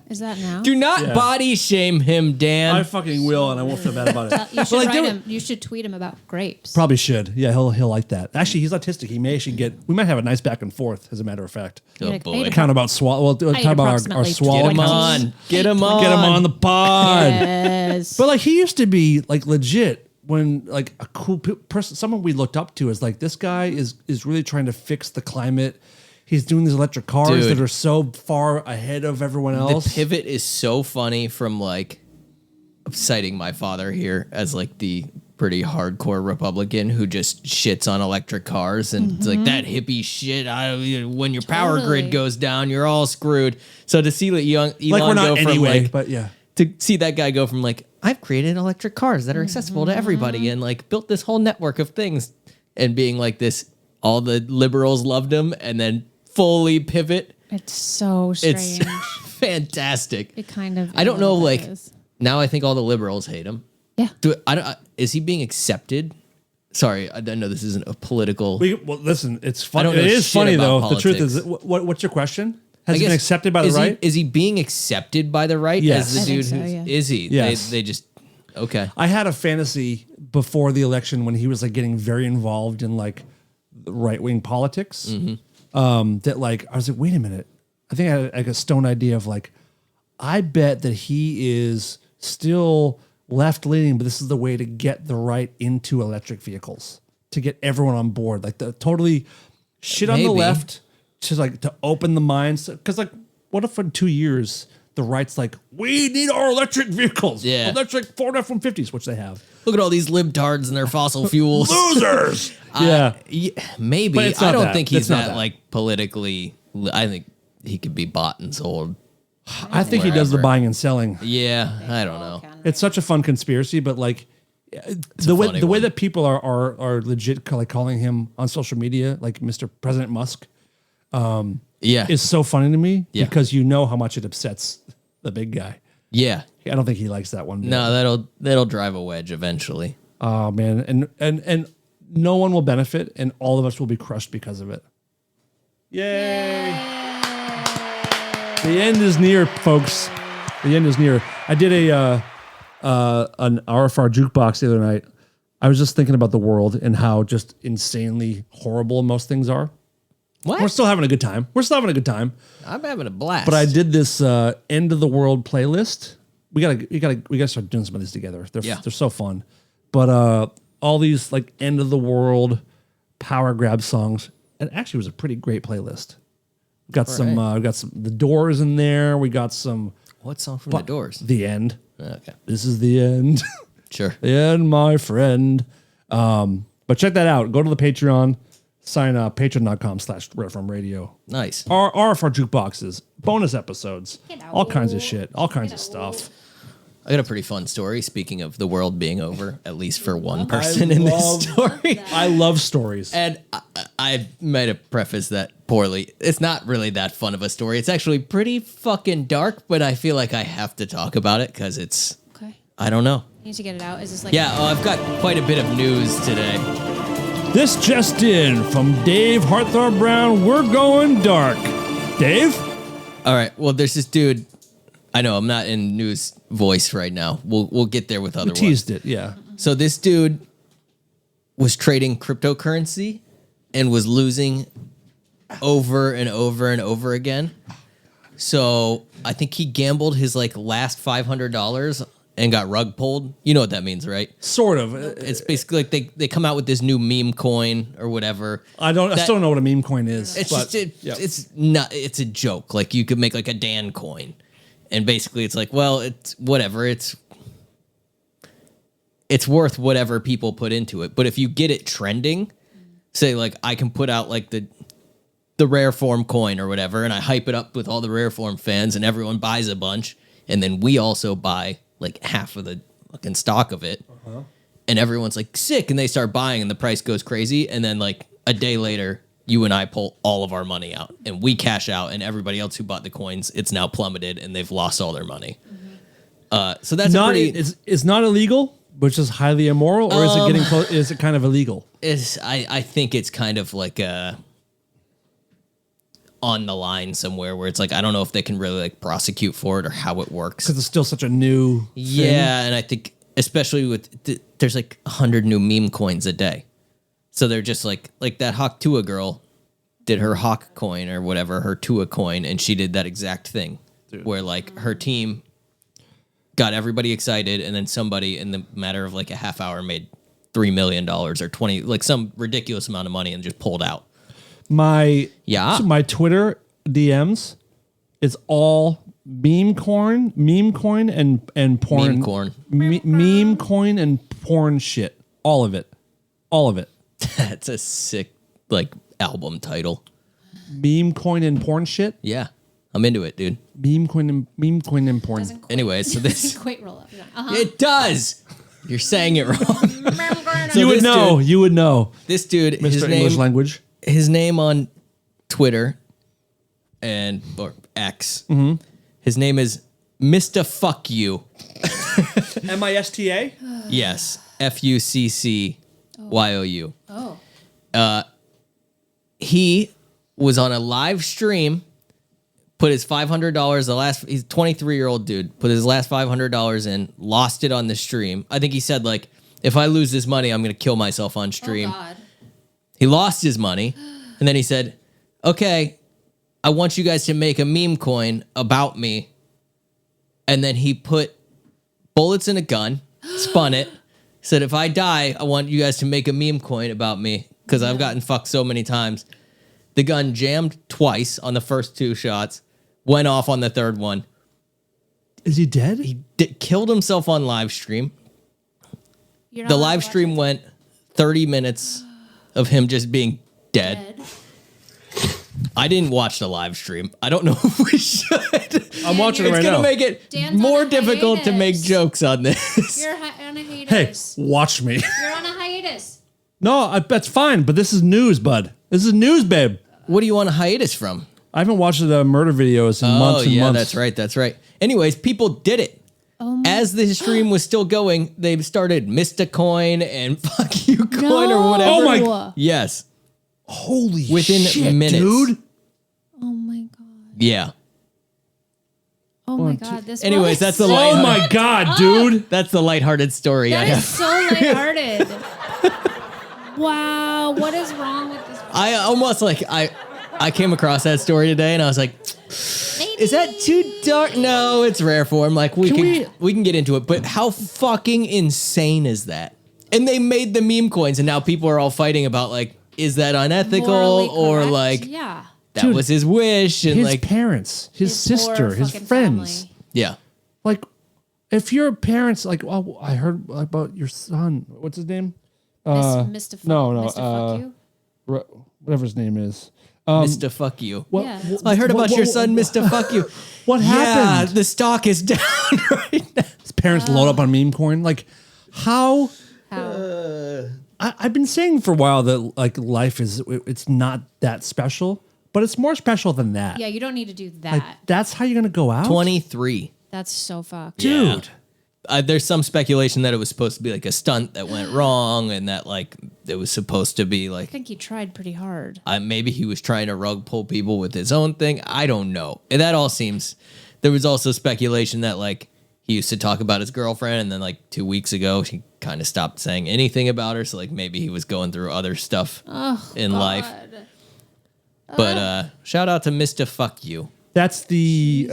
Is that now? Do not Yeah. body shame him, Dan. I fucking will, and I won't feel bad about it. You should like, write there were- him. You should tweet him about grapes. Probably should. Yeah, he'll like that. Actually, he's autistic. He may actually get. We might have a nice back and forth, as a matter of fact. oh Like, boy. ate Count about swallow. Well, talk about our approximately swallow. Get him 20. on. Get him on. Get him on the pod. Yes. But like he used to be like legit when like a cool person, someone we looked up to is like this guy is really trying to fix the climate. He's doing these electric cars Dude. that are so far ahead of everyone The else. pivot is so funny from like citing my father here as like the pretty hardcore Republican who just shits on electric cars and it's like that hippie shit. When your power Totally. grid goes down, you're all screwed. So to see that young Elon like we're go not from anyway, like but yeah. to see that guy go from like I've created electric cars that are accessible to everybody and like built this whole network of things and being like this, all the liberals loved him and then fully pivot. It's so strange. It's fantastic. It kind of. I don't know, like is. now I think all the liberals hate him. Yeah. Is he being accepted? Sorry, I know this isn't a political. Well, listen, it's I funny. don't know It is shit funny about though. The truth is, politics. what's your question? Has I he been guess- accepted by the is right? Is he being accepted by the right Yes. as the I think dude so, who's yeah. is he? Yes. They just okay. I had a fantasy before the election when he was like getting very involved in like right wing politics. That like I was like, wait a minute. I think I had like a stone idea of like, I bet that he is still left leaning, but this is the way to get the right into electric vehicles to get everyone on board. Like the totally shit on the Maybe. left to like to open the minds. Because like, what if in 2 years the right's like, we need our electric vehicles, Yeah. electric Ford F-150s, which they have. Look at all these libtards and their fossil fuels. Losers. Yeah. Maybe. But it's I not don't that. think he's It's not that that. like politically. I think he could be bought and sold I think he does the Wherever. buying and selling. Yeah, I don't know. It's such a fun conspiracy, but like the way funny the way one. that people are legit like calling him on social media, like Mr. President Musk, Yeah. is so funny to me Yeah. because you know how much it upsets the big guy. Yeah. I don't think he likes that one bit. No, that'll drive a wedge eventually. Oh man, and no one will benefit, and all of us will be crushed because of it. Yay! The end is near, folks. The end is near. I did an RFR jukebox the other night. I was just thinking about the world and how just insanely horrible most things are. What? We're still having a good time. I'm having a blast. But I did this end of the world playlist. We gotta start doing some of these together. They're so fun. But all these like end of the world power grab songs. It actually was a pretty great playlist. We got some The Doors in there. We got some What song from The Doors? The End. Okay. This is the end. Sure. The end, my friend. But check that out. Go to the Patreon. Sign up. Patreon.com/RedFromRadio. Nice. Our RFR jukeboxes, bonus episodes, Get out. all kinds of shit, all kinds of stuff. I got a pretty fun story. Speaking of the world being over, at least for one person in this story. I love stories. And I might have prefaced that poorly. It's not really that fun of a story. It's actually pretty fucking dark, but I feel like I have to talk about it because it's, Okay. I don't know. You need to get it out. Is this like Yeah, I've got quite a bit of news today. This just in from Dave Hartthorpe Brown. We're going dark. Dave? All right. Well, there's this dude. I know I'm not in news voice right now. We'll get there with other ones. Teased it, yeah. So this dude was trading cryptocurrency and was losing over and over and over again. So I think he gambled his like last $500 and got rug pulled. You know what that means, right? Sort of. It's basically like they come out with this new meme coin or whatever. I still don't know what a meme coin is. It's but, just yeah. it's a joke. Like you could make like a Dan coin. And basically it's like, well, it's whatever. It's worth whatever people put into it. But if you get it trending, say like I can put out like the rare form coin or whatever, and I hype it up with all the rare form fans and everyone buys a bunch, and then we also buy like half of the fucking stock of it. And everyone's like sick, and they start buying and the price goes crazy, and then like a day later you and I pull all of our money out and we cash out, and everybody else who bought the coins, it's now plummeted and they've lost all their money. So that's not, pretty. it's not illegal, which is highly immoral, or is it getting close? Is it kind of illegal? I think it's kind of like on the line somewhere where it's like I don't know if they can really like prosecute for it or how it works. Because it's still such a new thing. Yeah, and I think especially with there's like 100 new meme coins a day. So they're just like that Hawk Tua girl did her Hawk coin or whatever, her Tua coin, and she did that exact thing. Dude. Where like her team got everybody excited, and then somebody in the matter of like a half hour made $3 million or 20, like some ridiculous amount of money, and just pulled out. My Twitter DMs, it's all meme coin and porn. Meme coin and porn shit. All of it. That's a sick like album title. Meme coin and porn shit. Yeah, I'm into it, dude. Meme coin and porn. Doesn't quite- Anyway, so this doesn't quite roll up. it does. You're saying it wrong. So You would this know. dude- You would know. This dude, Mr. English language. his name on Twitter or X. His name is Mr. Fuck You. MISTA. Yes, FUCCYOU. Oh. He was on a live stream, put his $500, he's a 23-year-old dude, put his last $500 in, lost it on the stream. I think he said, like, if I lose this money, I'm going to kill myself on stream. Oh, God. He lost his money, and then he said, okay, I want you guys to make a meme coin about me. And then he put bullets in a gun, spun it, said, if I die, I want you guys to make a meme coin about me because I've gotten fucked so many times. The gun jammed twice on the first 2 shots, went off on the third one. Is he dead? He killed himself on live stream. You're not The allowed live to stream watch went 30 minutes of him just being dead. it. I didn't watch the live stream. I don't know if we should. I'm watching it It's right gonna now. make it Dan's more on a difficult to make hiatus. jokes on this. You're on a Hey, hiatus. watch me. You're on a hiatus. No, that's fine, but this is news, bud. This is news, babe. What do you want a hiatus from? I haven't watched the murder videos in months and months. That's right. That's right. Anyways, people did it. As the stream was still going, they started Memecoin and fuck you coin or whatever. Oh my- Yes. Holy Within shit, minutes. dude. Oh my god. Yeah. Oh my god. This. Anyways, was that's the so- light- Oh my god, dude. That's the lighthearted story I That have. is so lighthearted. Wow. What is wrong with this? I almost like I came across that story today and I was like, is that too dark? No, it's rare form. Like we can get into it, but how fucking insane is that? And they made the meme coins, and now people are all fighting about like, is that unethical Morally or correct? like Yeah. that Dude, was his wish and His like parents, his poor sister, his fucking friends. family. yeah. Like, if your parents, like, oh, I heard about your son. What's his name? Mr. Fuck, no, Mr. Fuck you. Whatever his name is. Mr. Fuck you. What, Yeah. I heard about your son, Mr. Fuck you. What Yeah, happened? the stock is down right now. His parents load up on Memecoin. Like, how? How? I've been saying for a while that like life is, it's not that special, but it's more special than that. Yeah, you don't need to do that. Like, that's how you're gonna go out, 23. That's so fucked. dude. There's some speculation that it was supposed to be like a stunt that went wrong and that like it was supposed to be like I think he tried pretty hard. maybe he was trying to rug pull people with his own thing. I don't know. And that all seems. There was also speculation that like he used to talk about his girlfriend, and then like 2 weeks ago he kind of stopped saying anything about her. So like maybe he was going through other stuff in life. But shout out to Mr. Fuck You. That's the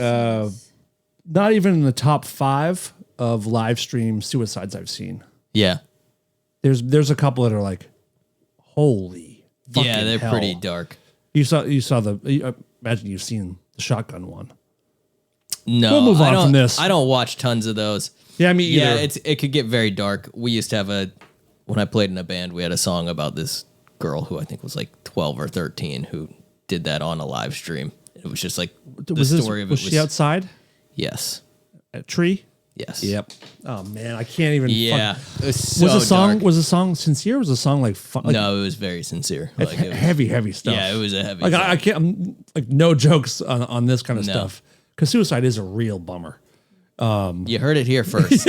not even in the top 5 of live stream suicides I've seen. Yeah, There's a couple that are like, holy fucking yeah, they're hell. pretty dark. You saw the imagine you've seen the shotgun one. No, We'll move I on don't, from this. I don't watch tons of those. Yeah, me either. Yeah, it could get very dark. We used to have when I played in a band, we had a song about this girl who I think was like 12 or 13 who did that on a live stream. It was just like the story of it was she outside Yes. at a tree? Yes. Yep. Oh man, I can't even. Yeah. It was so Was the song dark. was the song sincere? Or was the song like fun? Like, No, it was very sincere. it's Like, it was- heavy stuff. Yeah, it was a heavy Like I song. can't. I'm, like no jokes on this kind of No. stuff because suicide is a real bummer. You heard it here first.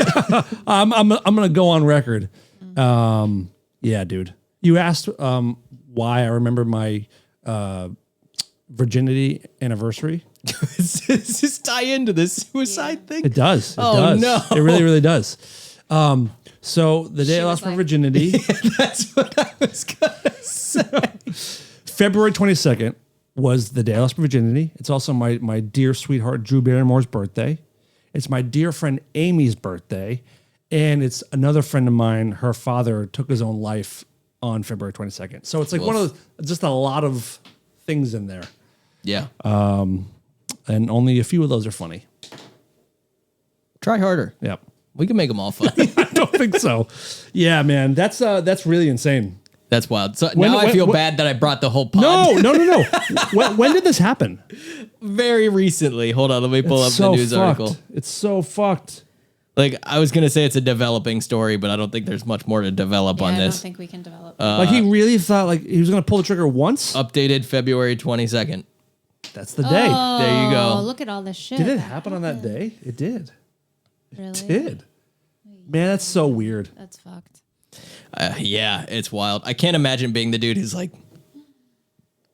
I'm gonna go on record. Yeah, dude. You asked why I remember my virginity anniversary. Does this tie into the suicide thing? It does. It Oh, does. no. It really, really does. So the day I was lost my like- virginity, That's what I was gonna say. February 22nd was the day I lost my virginity. It's also my dear sweetheart Drew Barrymore's birthday. It's my dear friend Amy's birthday. And it's another friend of mine. Her father took his own life on February 22nd. So it's like one of those, just a lot of things in there. Yeah. And only a few of those are funny. Try harder. Yep. We can make them all funny. I don't think so. Yeah, man. That's really insane. That's wild. So When- now I when- feel when- bad that I brought the whole pod. No. when did this happen? Very recently. Hold on, let me pull up It's so the news fucked. article. It's so fucked. Like I was gonna say it's a developing story, but I don't think there's much more to develop Yeah, on I don't this. think we can develop. Like he really thought like he was gonna pull the trigger once. Updated February 22nd. That's the day. There you go. Oh, look at all this shit. Did it happen on that day? It did. Really? It did. Man, that's so weird. That's fucked. Yeah, it's wild. I can't imagine being the dude who's like,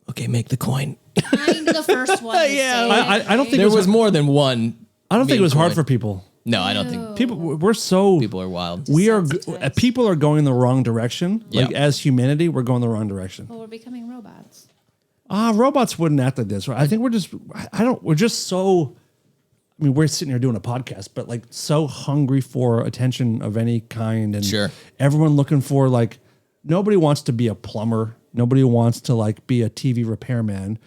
okay, make the coin. I'm the first one. To Yeah, say I don't think There it was more than one. I don't think it meme was hard coin. for people. No, I don't think People, we're so people are wild. we are Desensitized. people are going the wrong direction. Like Yep. as humanity, we're going the wrong direction. Well, we're becoming robots. Robots wouldn't act like this. I think we're just we're just so. I mean, we're sitting here doing a podcast, but like so hungry for attention of any kind, and Sure. everyone looking for like nobody wants to be a plumber, nobody wants to like be a TV repairman.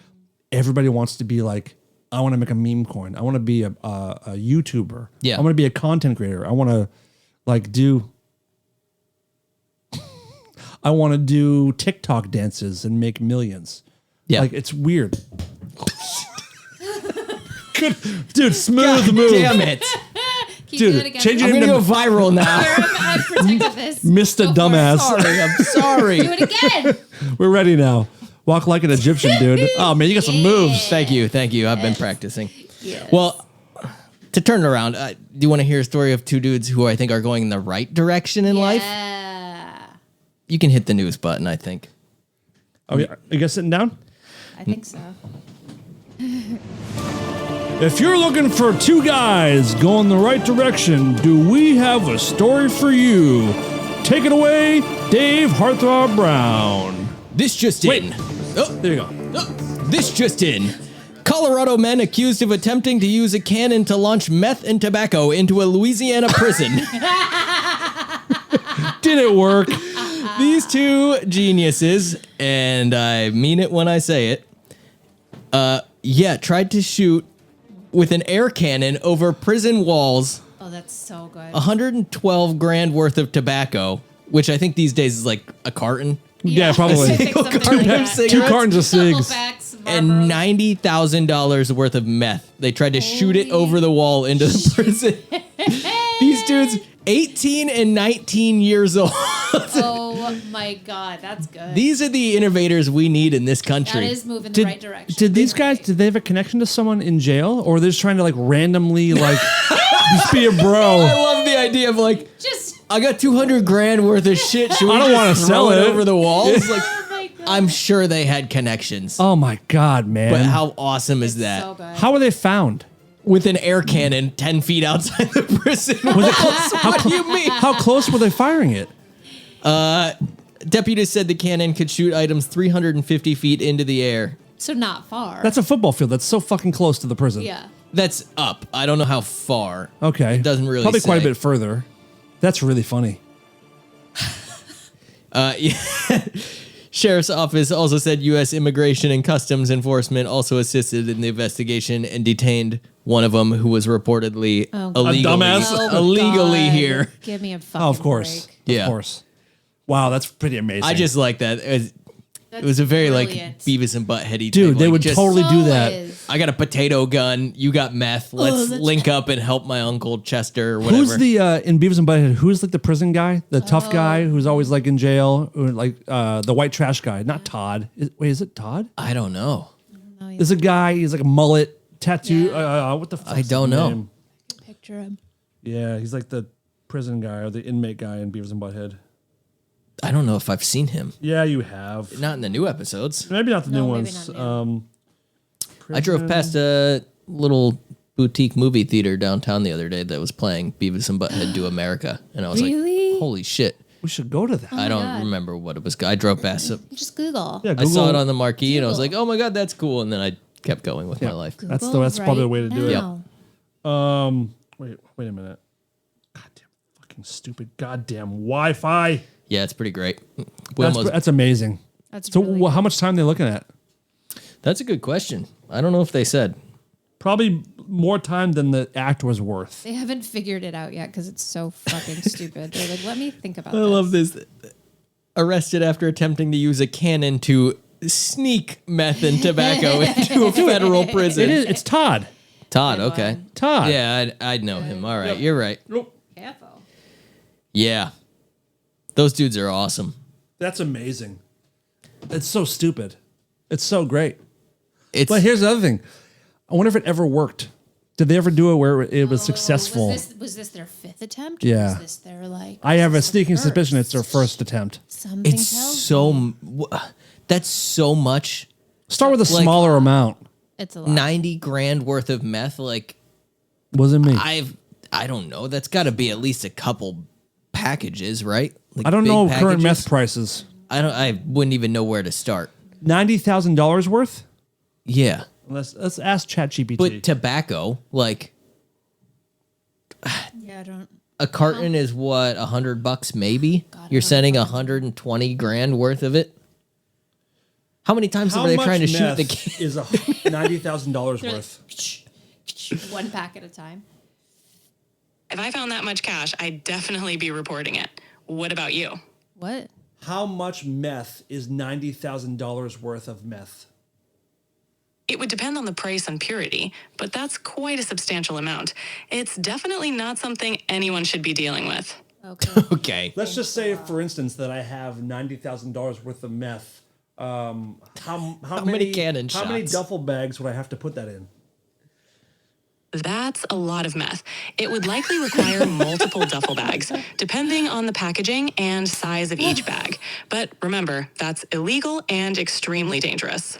Everybody wants to be like, I want to make a meme coin. I want to be a YouTuber. Yeah. I want to be a content creator. I want to like do. I want to do TikTok dances and make millions. Yeah. Like, it's weird. Good. Dude, smooth move. Damn it. Keep Dude, doing it again. change your I'm name going to to go viral now. I protected this. Mr. Go for it. Dumbass. Sorry, I'm sorry. Do it again. We're ready now. Walk like an Egyptian, dude. Oh, man, you got some moves. Thank you. I've been practicing. Yes. Well, to turn it around, do you want to hear a story of two dudes who I think are going in the right direction in life? Yeah. You can hit the news button, I think. Oh, yeah. You guys sitting down? I think so. If you're looking for two guys going the right direction, do we have a story for you? Take it away, Dave Heartthrob Brown. This just Wait. in. There you go. This just in. Colorado men accused of attempting to use a cannon to launch meth and tobacco into a Louisiana prison. Did it work? These two geniuses, and I mean it when I say it, tried to shoot with an air cannon over prison walls Oh, that's so good. 112 grand worth of tobacco, which I think these days is like a carton, Yeah, probably. Something like carton of that. cigarettes. Two cartons of Couple cigs. packs, and Marlboros. $90,000 worth of meth. They tried to shoot it over the wall into the prison. These dudes, 18 and 19 years old. Oh my God, that's good. These are the innovators we need in this country. That is moving the right direction. Did these guys, did they have a connection to someone in jail? Or are they just trying to like randomly like just be a I bro? love the idea of like, Just I got 200 grand worth of shit. Should we I don't just wanna throw sell it. over the walls? Like, oh my God. I'm sure they had connections. Oh my God, man. But how awesome is that? So good. How were they found? With an air cannon 10 feet outside the prison walls. What do you mean? How close were they firing it? Deputies said the cannon could shoot items 350 feet into the air. So not far. That's a football field. That's so fucking close to the prison. yeah. That's up. I don't know how far. Okay. It doesn't really Probably quite a say. bit further. That's really funny. Yeah. Sheriff's office also said U.S. Immigration and Customs Enforcement also assisted in the investigation and detained one of them who was reportedly illegally, dumbass. Oh, illegally God. here. Give me a fucking Oh, of course. break. Yeah. Of course. Wow, that's pretty amazing. I just like that. It was a very brilliant. like Beavis and Buttheady. Dude, type, they like, would just, totally do So that. is. I got a potato gun. You got meth. Let's that's link up and help my uncle Chester or whatever. Who's the in Beavis and Butthead? Who's like the prison guy, the tough guy who's always like in jail, or like the white trash guy? Not Todd. Wait, is it Todd? I don't know. There's a guy. He's like a mullet tattoo. What the fuck? I don't know. Picture him. Yeah, he's like the prison guy or the inmate guy in Beavis and Butthead. I don't know if I've seen him. Yeah, you have. Not in the new episodes. Maybe not the No, new maybe ones. not new. I drove past a little boutique movie theater downtown the other day that was playing Beavis and Butthead Do America, and I was Really? like, "Holy shit!" We should go to that. I don't God. remember what it was. I drove past it. Just Google. Yeah, I saw Google- it on the marquee, and I was Google. like, "Oh my god, that's cool!" And then I kept going with my life. That's Google probably the way to do it. now. Wait a minute. Goddamn fucking stupid goddamn Wi-Fi. Yeah, it's pretty great. Wilma's, That's amazing. That's So really how much time are they looking at? that's a good question. I don't know if they said. Probably more time than the act was worth. They haven't figured it out yet because it's so fucking stupid. They're like, let me think about I this. love this. Arrested after attempting to use a cannon to sneak meth and tobacco into a federal prison. It is. It's Todd. Todd, Good okay. one. Todd. Yeah, I'd know him. All right, you're right. Careful. Yeah. Those dudes are awesome. That's amazing. It's so stupid. It's so great. It's But here's the other thing. I wonder if it ever worked. Did they ever do it where it was successful? Was this their fifth attempt? Yeah. Was this their like? I have a this is the sneaking suspicion it's their first? first attempt. Something it's tells so me that's so much. Start with a Like- smaller amount. it's a lot. 90 grand worth of meth. Like Wasn't me. I don't know. That's got to be at least a couple packages, right? Like I don't big know current packages. meth prices. I wouldn't even know where to start. $90,000 worth? Yeah. Let's ask ChatGPT. But tobacco, like Yeah, I don't. a carton is what, $100 maybe? God, I You're don't sending know. 120 grand worth of it? How many times are they trying to shoot the kid? is $90,000 worth? One pack at a time. If I found that much cash, I'd definitely be reporting it. What about you? What? How much meth is $90,000 worth of meth? It would depend on the price and purity, but that's quite a substantial amount. It's definitely not something anyone should be dealing with. Okay. Okay. Let's just say, for instance, that I have $90,000 worth of meth. How many cannon How many shots? duffel bags would I have to put that in? That's a lot of meth. It would likely require multiple duffel bags, depending on the packaging and size of each bag. But remember, that's illegal and extremely dangerous.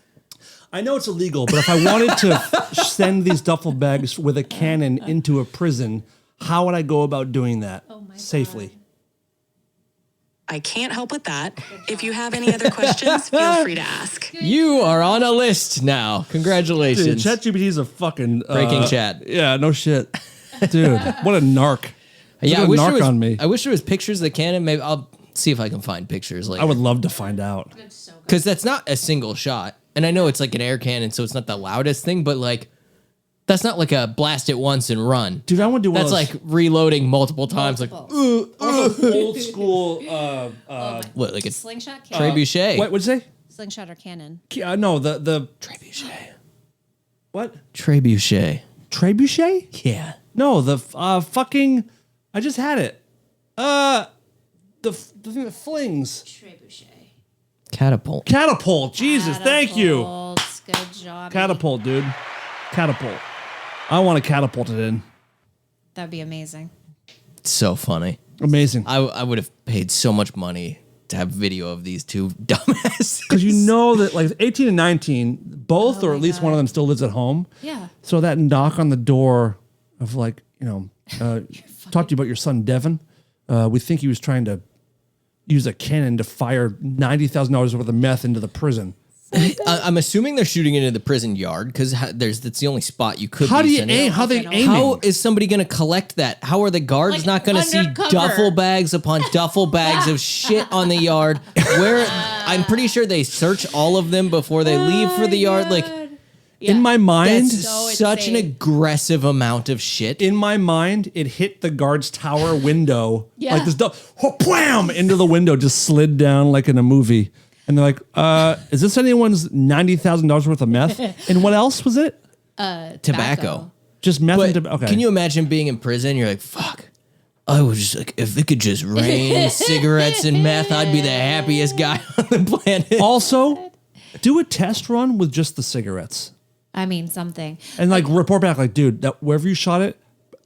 I know it's illegal, but if I wanted to send these duffel bags with a cannon into a prison, how would I go about doing that safely? I can't help with that. If you have any other questions, feel free to ask. You are on a list now. Dude, Congratulations. ChatGPT is a fucking Breaking chat. Yeah, no shit, dude. What a narc. Yeah, He's a narc on me. I wish there was pictures of the cannon. Maybe I'll see if I can find pictures later. I would love to find out. Because that's not a single shot. And I know it's like an air cannon, so it's not the loudest thing, but like, that's not like a blast it once and run. Dude, I want to do one That's of those like reloading multiple times. Like, old school. what, like a Slingshot cannon. trebuchet? What'd you say? Slingshot or cannon. No, the Trebuchet. what? Trebuchet. Trebuchet? Yeah. No, the fucking. I just had it. The thing that flings. Trebuchet. Catapult. Catapult. Jesus, thank you. Catapults. Good job. Catapult, dude. Catapult. I want to catapult it in. That'd be amazing. So funny. Amazing. I would have paid so much money to have video of these two dumbasses. Because you know that like 18 and 19, both or at least one of them still lives at home. Yeah. So that knock on the door of like, talk to you about your son, Devin. We think he was trying to use a cannon to fire $90,000 worth of meth into the prison. I'm assuming they're shooting into the prison yard because that's the only spot you could. How do be you sending aim? it. How they aiming? How is somebody going to collect that? How are the guards Like not going to see undercover. duffel bags upon duffel bags of shit on the yard? Where I'm pretty sure they search all of them before they leave for the yard. Like In my mind, that's So such an insane. aggressive amount of shit. in my mind, it hit the guard's tower window. Yeah. Like this stuff, wham, into the window, just slid down like in a movie. And they're like, is this anyone's $90,000 worth of meth? And what else was it? Tobacco. Just meth But and tobacco. Okay. can you imagine being in prison? You're like, fuck. I was just like, if it could just rain cigarettes and meth, I'd be the happiest guy on the planet. also do a test run with just the cigarettes I mean, something. and like report back, like, dude, that wherever you shot it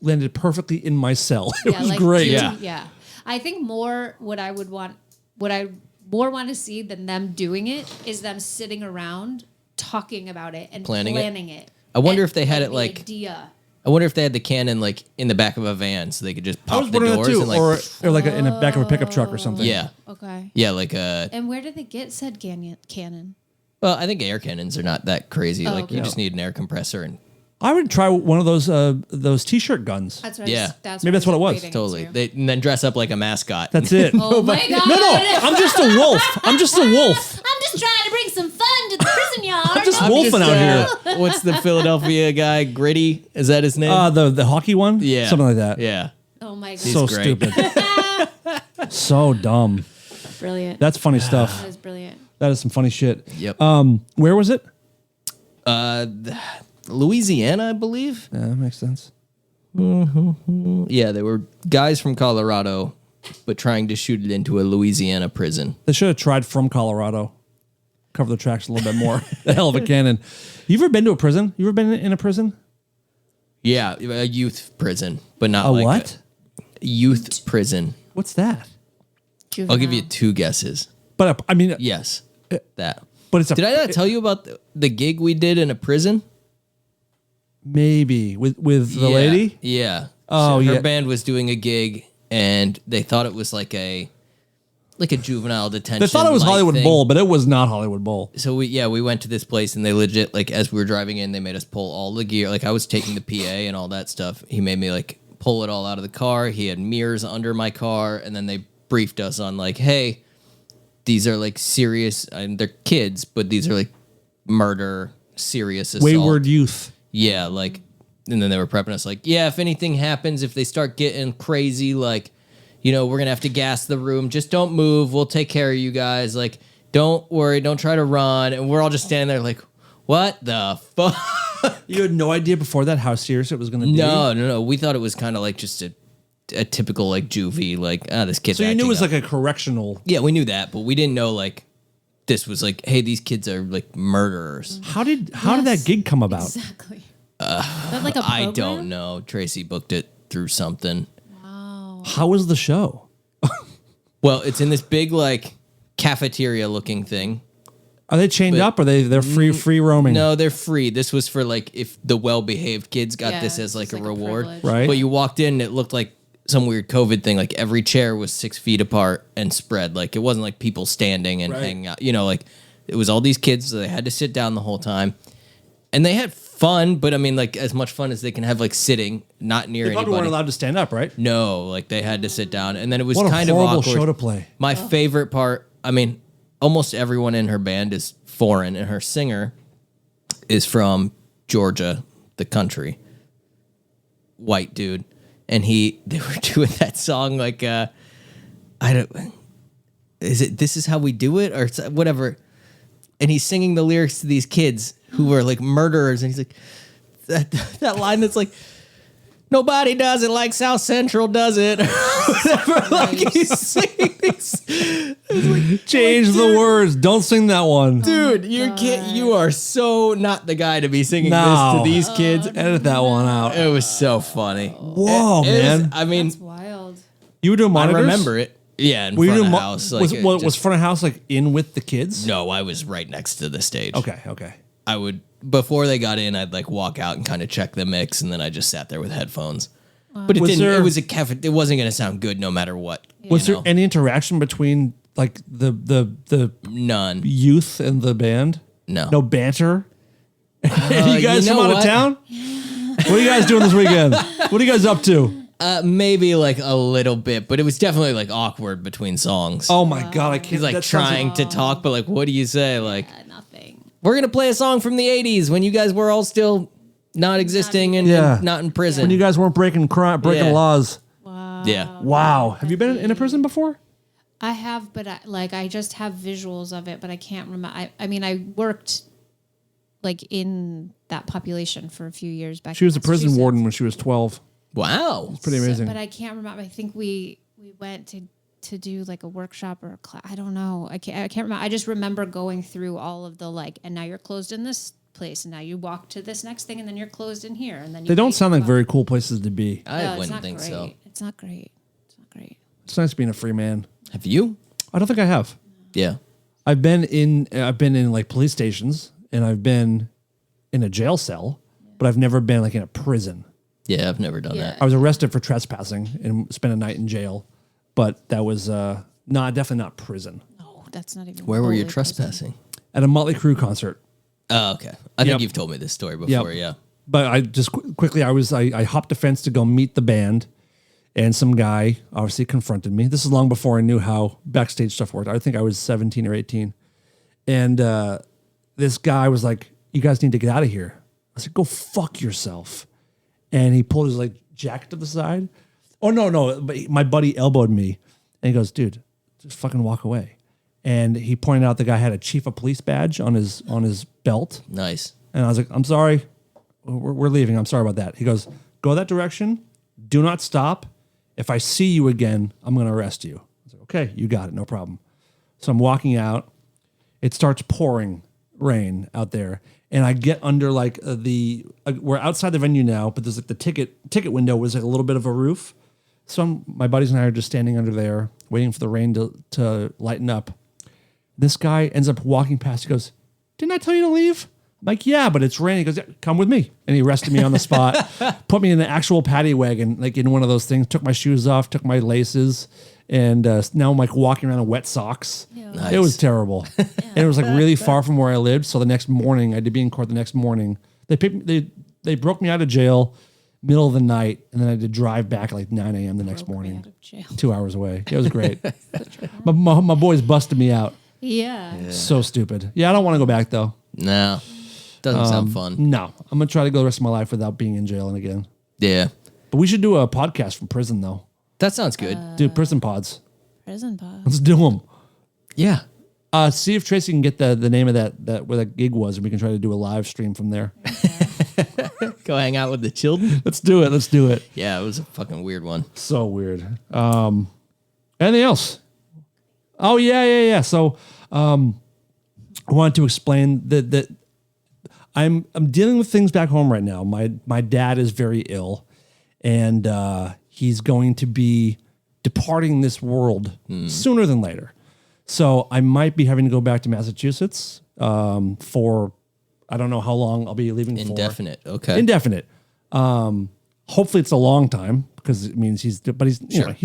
landed perfectly in my cell. It was like, great. Yeah. I think more what I more want to see than them doing it is them sitting around talking about it and Planning planning it? it. I wonder And, if they had it the like. idea. I wonder if they had the cannon like in the back of a van so they could just I pop was the wondering that doors too, and like. or like in the back of a pickup truck or something. Yeah. Okay. Yeah, like a. And where did they get said cannon? Well, I think air cannons are not that crazy. Like you okay. just need an air compressor and I would try one of those t-shirt guns. That's what Yeah. Maybe that's what it was. equating totally. to. And then dress up like a mascot. That's it. Oh my god! No, I'm just a wolf. I'm just a wolf. I'm just trying to bring some fun to the prison yard. I'm just I'm wolfing just, out here. What's the Philadelphia guy? Gritty? Is that his name? The hockey one? yeah. Something like that. Yeah. Oh my god! So great. stupid. So dumb. Brilliant. That's funny stuff. That is brilliant. That is some funny shit. Yep. Where was it? Louisiana, I believe. Yeah, that makes sense. Yeah, they were guys from Colorado, but trying to shoot it into a Louisiana prison. They should have tried from Colorado. Cover the tracks a little bit more. A hell of a cannon. You ever been to a prison? You ever been in a prison? Yeah, a youth prison, but not A like what? a youth prison. What's that? I'll give you two guesses. But I mean, Yes, that. but it's a. Did I not tell you about the gig we did in a prison? Maybe with the Yeah, lady. Yeah. Oh, Her yeah. band was doing a gig, and they thought it was like a juvenile detention. They thought it was Hollywood thing. Bowl, but it was not Hollywood Bowl. So we went to this place, and they legit, like, as we were driving in, they made us pull all the gear. Like, I was taking the PA and all that stuff. He made me like pull it all out of the car. He had mirrors under my car, and then they briefed us on like, hey, these are like serious, and they're kids, but these are like murder, serious assault. Wayward youth. Yeah, like, and then they were prepping us like, yeah, if anything happens, if they start getting crazy, like, you know, we're gonna have to gas the room. Just don't move. We'll take care of you guys. Like, don't worry. Don't try to run. And we're all just standing there like, what the fuck? You had no idea before that how serious it was going to be? No. We thought it was kind of like just a typical like juvie, like, this kid's So you knew it was acting like a correctional. Yeah, we knew that, but we didn't know like this was like, hey, these kids are like murderers. How did that gig come about? Exactly. That like a I program? don't know. Tracy booked it through something. How was the show? Well, it's in this big like cafeteria looking thing. Are they chained up or they're free roaming? No, they're free. This was for like if the well-behaved kids got Yeah, this as like it's a like a reward. privilege. Right. But you walked in and it looked like some weird COVID thing. Like every chair was 6 feet apart and spread. Like it wasn't like people standing and hanging out. You know, like it was all these kids, so they had to sit down the whole time. And they had fun, but I mean like as much fun as they can have like sitting, not near They probably anybody. weren't allowed to stand up, right? No, like they had to sit down. And then it was What a kind of horrible awkward. show to play. My favorite part, I mean, almost everyone in her band is foreign, and her singer is from Georgia, the country. White dude. And they were doing that song like This Is How We Do It or whatever. And he's singing the lyrics to these kids who are like murderers, and he's like that line that's like, nobody does it like South Central does it. Whatever. Like he's singing these. Change the words. Don't sing that one. Dude, you are so not the guy to be singing No. this to these kids. Edit that one out. It was so funny. Whoa, It was- man. I mean, That's wild. You were doing I monitors? remember it. Yeah, in Were you front doing of the house. Like, was front of house like in with the kids? no, I was right next to the stage. Okay. I would, before they got in, I'd like walk out and kind of check the mix, and then I just sat there with headphones. But it Was didn't. there- It was a cafe. It wasn't going to sound good no matter what. Was you there know? any interaction between like the None? youth and the band? No. No banter? you guys you know from out of what? town? What are you guys doing this weekend? What are you guys up to? Maybe like a little bit, but it was definitely like awkward between songs. Oh my god, I can't. He's like that sounds trying to talk, but like, what do you say? Like, Nothing. we're gonna play a song from the '80s when you guys were all still not existing and, Yeah. and not in prison. when you guys weren't breaking Yeah. laws. yeah, Wow. Have you been in a prison before? I have, but I just have visuals of it, but I can't remember. I mean, I worked like in that population for a few years back. She was a in prison Massachusetts. warden when she was 12. wow. Pretty amazing. But I can't remember. I think we went to do like a workshop or a class. I don't know. I can't remember. I just remember going through all of the like, and now you're closed in this place, and now you walk to this next thing, and then you're closed in here, and then you They don't wait sound to like go- very cool places to be. I No, it's wouldn't not think great. so. It's not great. It's not great. It's nice being a free man. Have you? I don't think I have. Yeah. I've been in like police stations and I've been in a jail cell, but I've never been like in a prison. Yeah, I've never done Yeah. that. I was arrested for trespassing and spent a night in jail, but that was definitely not prison. No, that's not even. Where were you fully prison. trespassing? At a Motley Crue concert. Oh, okay. I think Yep. you've told me this story before. Yeah. But I just quickly, I hopped a fence to go meet the band, and some guy obviously confronted me. This is long before I knew how backstage stuff worked. I think I was 17 or 18. And this guy was like, "You guys need to get out of here." I said, "Go fuck yourself." And he pulled his like jacket to the side. Oh, no. But my buddy elbowed me, and he goes, "Dude, just fucking walk away." And he pointed out the guy had a chief of police badge on his belt. Nice. And I was like, "I'm sorry, we're leaving. I'm sorry about that." He goes, "Go that direction. Do not stop. If I see you again, I'm going to arrest you." I was like, "Okay, you got it. No problem." So I'm walking out. It starts pouring rain out there. And I get under like we're outside the venue now, but there's like the ticket window was like a little bit of a roof. So my buddies and I are just standing under there waiting for the rain to lighten up. This guy ends up walking past. He goes, "Didn't I tell you to leave?" I'm like, "Yeah, but it's raining." He goes, "Yeah, come with me." And he arrested me on the spot, put me in the actual paddy wagon, like in one of those things, took my shoes off, took my laces, and now I'm like walking around in wet socks. Nice. It was terrible. And it was like really far from where I lived. So the next morning, I had to be in court the next morning. They broke me out of jail middle of the night, and then I had to drive back at like 9 a.m. the next morning, Out of jail. 2 hours away. It was great. my boys busted me out. Yeah. So stupid. Yeah, I don't want to go back though. No. Doesn't sound fun. No, I'm gonna try to go the rest of my life without being in jail and again. Yeah. But we should do a podcast from prison though. That sounds good. Do prison pods. Prison pod. Let's do them. Yeah. See if Tracy can get the name of that where that gig was, and we can try to do a live stream from there. Go hang out with the children. Let's do it. Yeah, it was a fucking weird one. So weird. Anything else? Oh yeah. So I wanted to explain that I'm dealing with things back home right now. My dad is very ill, and he's going to be departing this world sooner than later. So I might be having to go back to Massachusetts for I don't know how long I'll be leaving Indefinite. for. Okay. Indefinite. Hopefully it's a long time because it means he's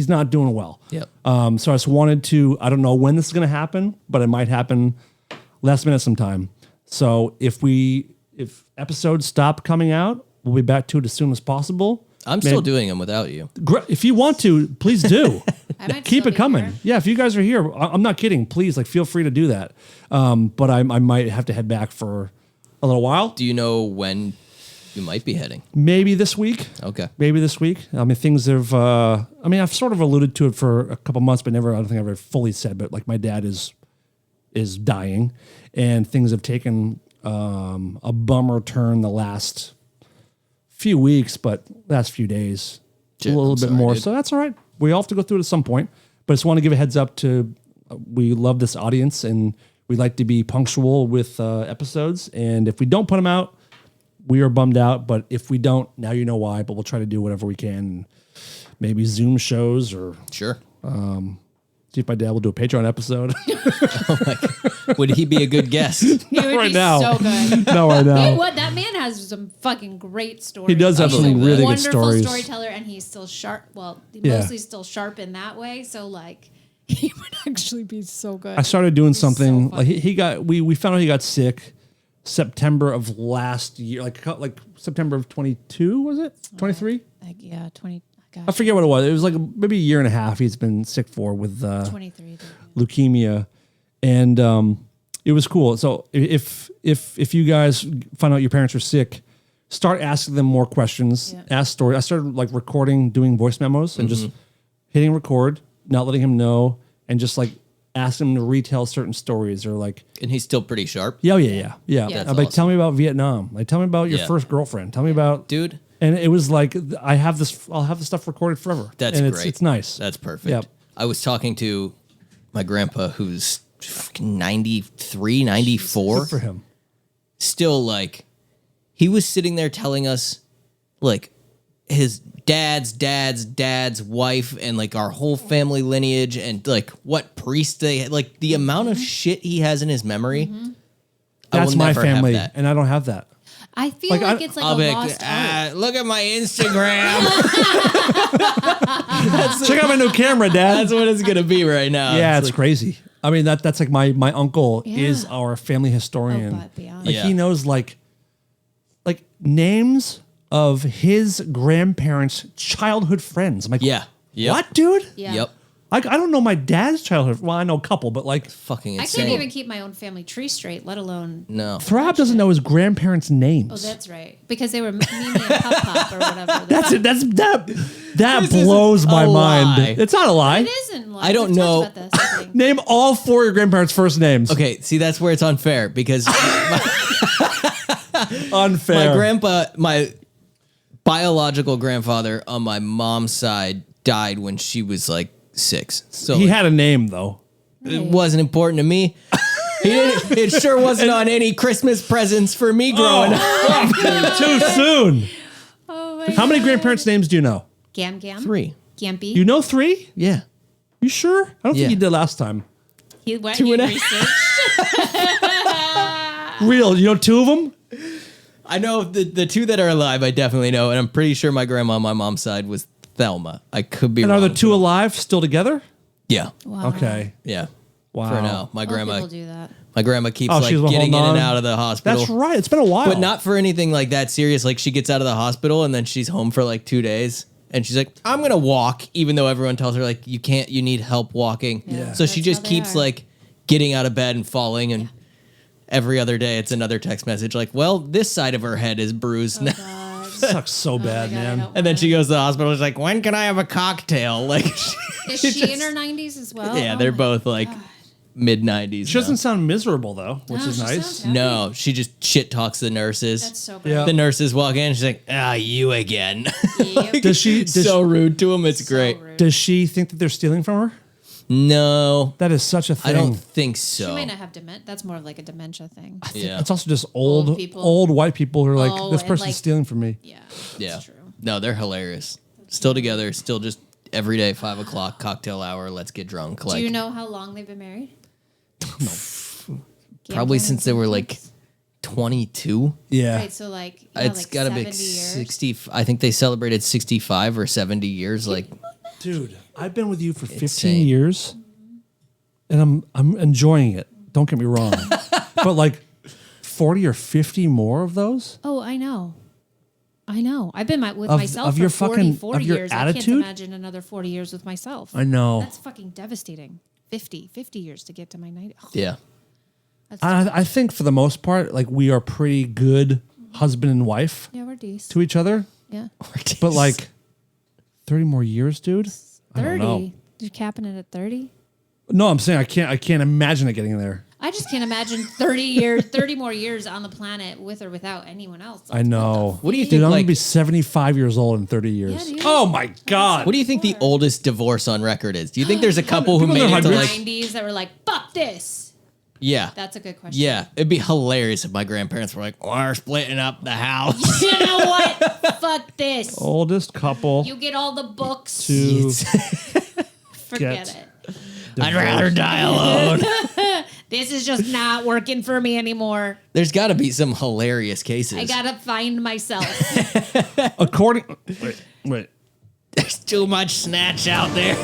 not doing well. Yep. So I just wanted to, I don't know when this is going to happen, but it might happen last minute sometime. So if episodes stop coming out, we'll be back to it as soon as possible. I'm still doing them without you. If you want to, please do. I might Keep still it be coming. here. Yeah, if you guys are here, I'm not kidding. Please, feel free to do that. But I might have to head back for a little while. Do you know when you might be heading? Maybe this week. Okay. Maybe this week. I mean, things have. I've sort of alluded to it for a couple months, but never. I don't think I've ever fully said. But my dad is dying, and things have taken a bummer turn the last few weeks, but last few days Shit, a little I'm bit sorry, more. dude. So that's all right. We all have to go through it at some point. But I just want to give a heads up to. We love this audience, and we like to be punctual with episodes. And if we don't put them out, we are bummed out. But if we don't, now you know why. But we'll try to do whatever we can. Maybe Zoom shows or Sure. see if my dad will do a Patreon episode. Would he be a good guest? He would right be now. so good. No, right Hey, now. what? That man has some fucking great stories. He does have He's some a really good wonderful stories. storyteller, and he's still sharp. Well, Yeah. mostly still sharp in that way. So he would actually be so good. I started doing something so like funny. he got. We found out he got sick September of last year, like September of 22. Was it 23? 20. God, I forget what it was. It was like maybe a year and a half. He's been sick for with 23. leukemia, and it was cool. So if you guys find out your parents are sick, start asking them more questions. Yeah. Ask stories. I started recording, doing voice memos, and just hitting record, not letting him know, and just ask him to retell certain stories or And he's still pretty sharp. yeah. That's I'm like, awesome. tell me about Vietnam. Tell me about your Yeah. first girlfriend. Tell me about Dude, And it was like, I'll have this stuff recorded forever. that's and great. It's nice. That's perfect. Yep. I was talking to my grandpa who's fucking 93, 94. Good for him. Still he was sitting there telling us his dad's wife and our whole family lineage and what priest they had, the amount of shit he has in his memory. I That's will my never have family, that. and I don't have that. I feel Like, like, I- it's like I'll a be lost art. look at my Instagram. Check out my new camera, Dad. That's what it's gonna be right now. Yeah, it's crazy. I mean, that's like my uncle Yeah. is our family historian. Oh, but beyond. Like Yeah. he knows like names of his grandparents' childhood friends. I'm like, Yeah. Yep. what, dude? Yeah. Yep. I don't know my dad's childhood. Well, I know a couple, but Fucking I insane. can't even keep my own family tree straight, let alone. No. Thrab doesn't know his grandparents' names. Oh, that's right. Because they were Mimi and Pop Pop or whatever. That's it. That This is blows my a mind. lie. It's not a lie. It isn't. Like, I don't we've talked know. About this, I think. Name all four of your grandparents' first names. Okay, see that's where it's unfair because Unfair. my biological grandfather on my mom's side died when she was 6. So He had a name though. it wasn't important to me. It sure wasn't on any Christmas presents for me growing up. Too soon. Oh my How many grandparents' names do you know? Gam Gam. 3. Gampy. You know 3? Yeah. You sure? I don't Yeah. think you did last time. He went 2 and a researched. Real. You know 2 of them? I know the 2 that are alive I definitely know, and I'm pretty sure my grandma on my mom's side was Thelma. I could be And wrong. are the 2 alive still together? Yeah. Wow. Okay. Yeah. Wow. For now. My Most grandma people do that. my grandma keeps Oh, she's getting holding in and on. out of the hospital. That's right. It's been a while. But not for anything like that serious. She gets out of the hospital and then she's home for 2 days. And she's like, I'm going to walk, even though everyone tells her, you can't, you need help walking. Yeah. So she That's just how they keeps, are. getting out of bed and falling. And every other day, it's another text message well, this side of her head is bruised now. God. sucks so bad, God, I man. don't And then wanna- she goes to the hospital. She's like, when can I have a cocktail? Is she in her 90s as well? yeah, Oh they're my both, God. mid 90s. She doesn't sound miserable though, which is she nice. sounds happy. No, she just shit talks the nurses. That's so great. Yeah. The nurses walk in. She's like, you again. Yep. Does she? So rude to them. It's So great. rude. Does she think that they're stealing from her? No, That is such a thing. I don't think She so. might not have dementia. That's more of like a dementia thing. Yeah. It's also just old people. white people who are like, Oh, this and, person's like- stealing from me. Yeah. Yeah. That's true. No, they're hilarious. Still together. Still just every day, 5 o'clock, cocktail hour. Let's get drunk. Like, Do you know how long they've been married? probably since they were like 22. Yeah. Right, so like It's like got to be 70 years. 60. I think they celebrated 65 or 70 years. Like, Dude, I've been with you for 15 Insane. years and I'm enjoying it. Don't get me wrong. But like 40 or 50 more of those? Oh, I know. I've been with Of- myself of for your 40 fucking- of your years. I attitude? can't imagine another 40 years with myself. I know. That's fucking devastating. 50 years to get to my 90. Oh, yeah. that's I think for the most part, like we are pretty good husband and wife yeah, we're decent. to each other. Yeah. But like 30 more years, dude? I don't know. 30. You're capping it at 30? No, I'm saying I can't imagine it getting there. I just can't imagine 30 more years on the planet with or without anyone else. I know. What do you Dude, think? I'm Like, gonna be 75 years old in 30 years. Yeah, dude. Oh my god. what do you think the oldest divorce on record is? Do you think there's a couple who People made in it to their like? 90s that were like, fuck this. Yeah. That's a good question. Yeah, it'd be hilarious if my grandparents were like, "We're splitting up the house." You know what? Fuck this. Oldest couple You get all the books. to Forget get- it. I'd rather die alone. This is just not working for me anymore. There's got to be some hilarious cases. I gotta find myself. according wait. There's too much snatch out there.